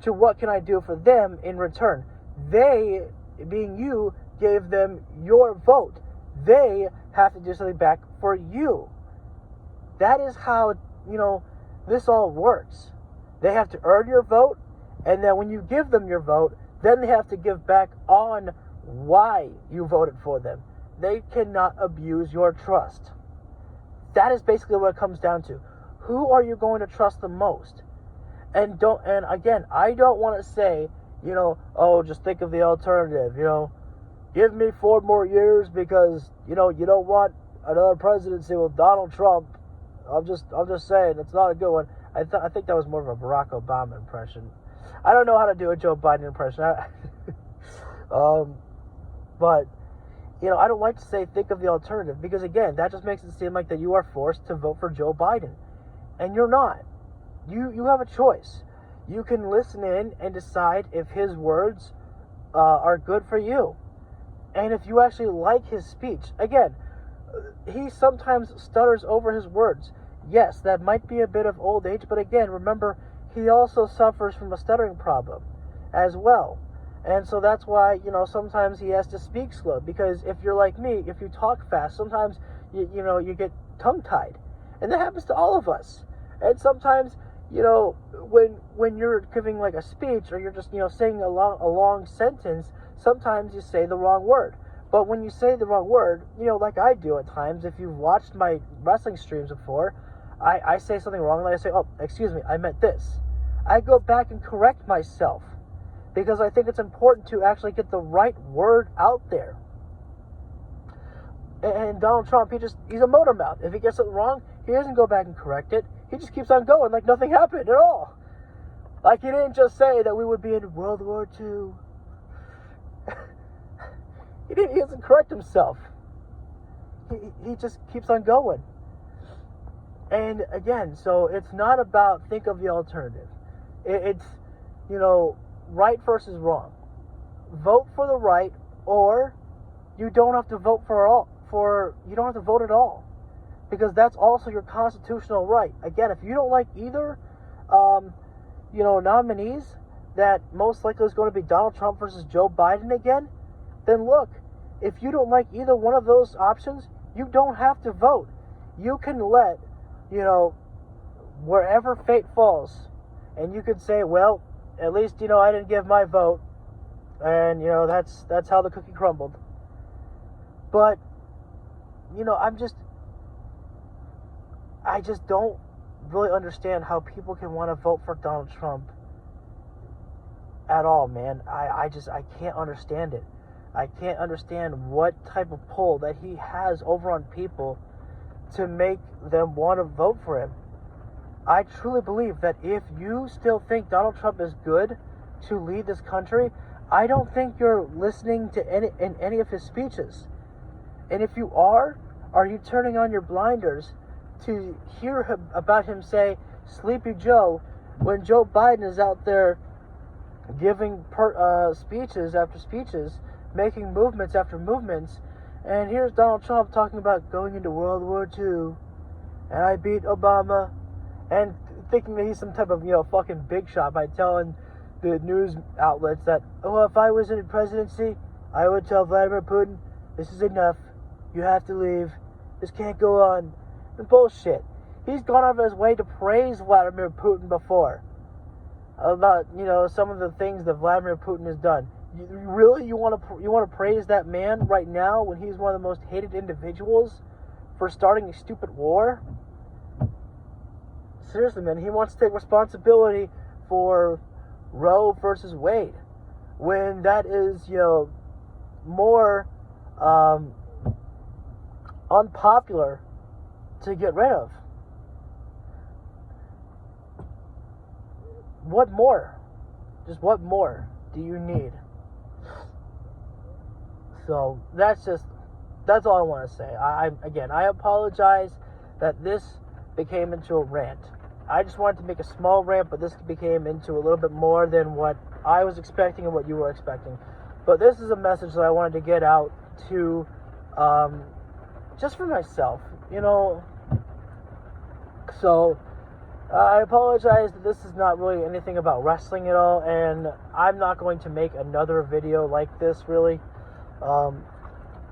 to what can I do for them in return. They, being you, gave them your vote. They have to do something back for you. That is how, this all works. They have to earn your vote, and then when you give them your vote, then they have to give back on why you voted for them. They cannot abuse your trust. That is basically what it comes down to. Who are you going to trust the most? And again, I don't want to say, just think of the alternative, give me 4 more years because, you don't want another presidency with Donald Trump. I'm just saying, it's not a good one. I think that was more of a Barack Obama impression. I don't know how to do a Joe Biden impression. But, I don't like to say think of the alternative because, again, that just makes it seem like that you are forced to vote for Joe Biden. And you're not. You have a choice. You can listen in and decide if his words are good for you. And if you actually like his speech. Again, he sometimes stutters over his words. Yes, that might be a bit of old age, but again, remember, he also suffers from a stuttering problem as well. And so that's why, sometimes he has to speak slow. Because if you're like me, if you talk fast, sometimes, you get tongue-tied. And that happens to all of us. And sometimes, when you're giving like a speech or you're just, saying a long sentence, sometimes you say the wrong word. But when you say the wrong word, like I do at times, if you've watched my wrestling streams before, I say something wrong and I say, oh, excuse me, I meant this. I go back and correct myself because I think it's important to actually get the right word out there. And Donald Trump, he's a motor mouth. If he gets it wrong, he doesn't go back and correct it. He just keeps on going like nothing happened at all. Like he didn't just say that we would be in World War II. He doesn't correct himself. He just keeps on going. And again, so it's not about think of the alternative. It's, right versus wrong. Vote for the right, or you don't have to vote you don't have to vote at all. Because that's also your constitutional right. Again, if you don't like either, nominees, that most likely is going to be Donald Trump versus Joe Biden again, then look, if you don't like either one of those options, you don't have to vote. You can let, wherever fate falls, and you could say, well, at least, I didn't give my vote, and, that's how the cookie crumbled. But, I just don't really understand how people can want to vote for Donald Trump at all, man. I can't understand it. I can't understand what type of pull that he has over on people to make them want to vote for him. I truly believe that if you still think Donald Trump is good to lead this country, I don't think you're listening to any of his speeches. And if you are you turning on your blinders to hear about him say Sleepy Joe when Joe Biden is out there, giving speeches after speeches, making movements after movements, and here's Donald Trump talking about going into World War II, and I beat Obama, and thinking that he's some type of, fucking big shot by telling the news outlets that, oh, if I was in the presidency, I would tell Vladimir Putin, this is enough, you have to leave, this can't go on, and bullshit. He's gone out of his way to praise Vladimir Putin before, about, some of the things that Vladimir Putin has done. You want to praise that man right now when he's one of the most hated individuals for starting a stupid war? Seriously, man, he wants to take responsibility for Roe versus Wade, when that is, more unpopular to get rid of. What more? Just what more do you need? So that's all I want to say. I apologize that this became into a rant. I just wanted to make a small rant, but this became into a little bit more than what I was expecting and what you were expecting. But this is a message that I wanted to get out to, just for myself, So, I apologize that this is not really anything about wrestling at all, and I'm not going to make another video like this, really.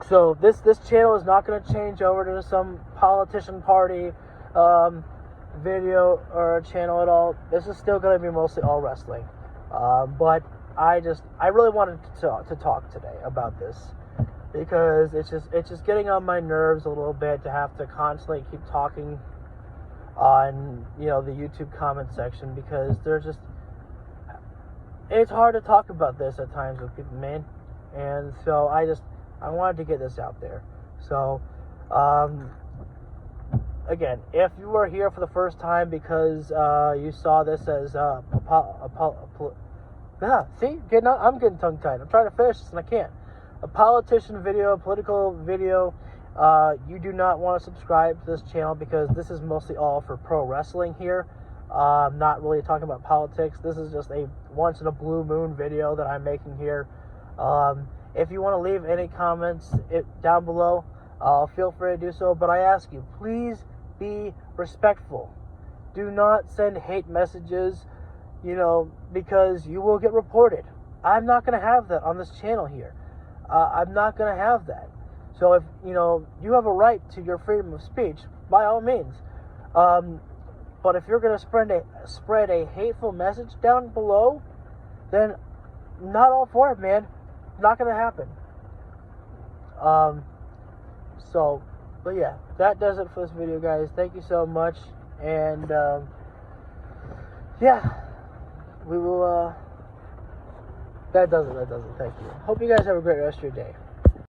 So this channel is not going to change over to some politician party video or channel at all. This is still going to be mostly all wrestling. But I really wanted to talk today about this, because it's just getting on my nerves a little bit to have to constantly keep talking on the YouTube comment section, because it's hard to talk about this at times with people, man. And so I wanted to get this out there. So again, if you are here for the first time because you saw this as I'm getting tongue-tied. I'm trying to finish this and I can't. A politician video, a political video, you do not want to subscribe to this channel, because this is mostly all for pro wrestling here. I'm not really talking about politics. This is just a once in a blue moon video that I'm making here. If you want to leave any comments down below, feel free to do so. But I ask you, please be respectful. Do not send hate messages, because you will get reported. I'm not going to have that on this channel here. I'm not going to have that. So if, you have a right to your freedom of speech, by all means. But if you're going to spread a hateful message down below, then not all for it, man. Not going to happen. But yeah, that does it for this video, guys. Thank you so much. And, yeah, we will, that does it. Thank you. Hope you guys have a great rest of your day.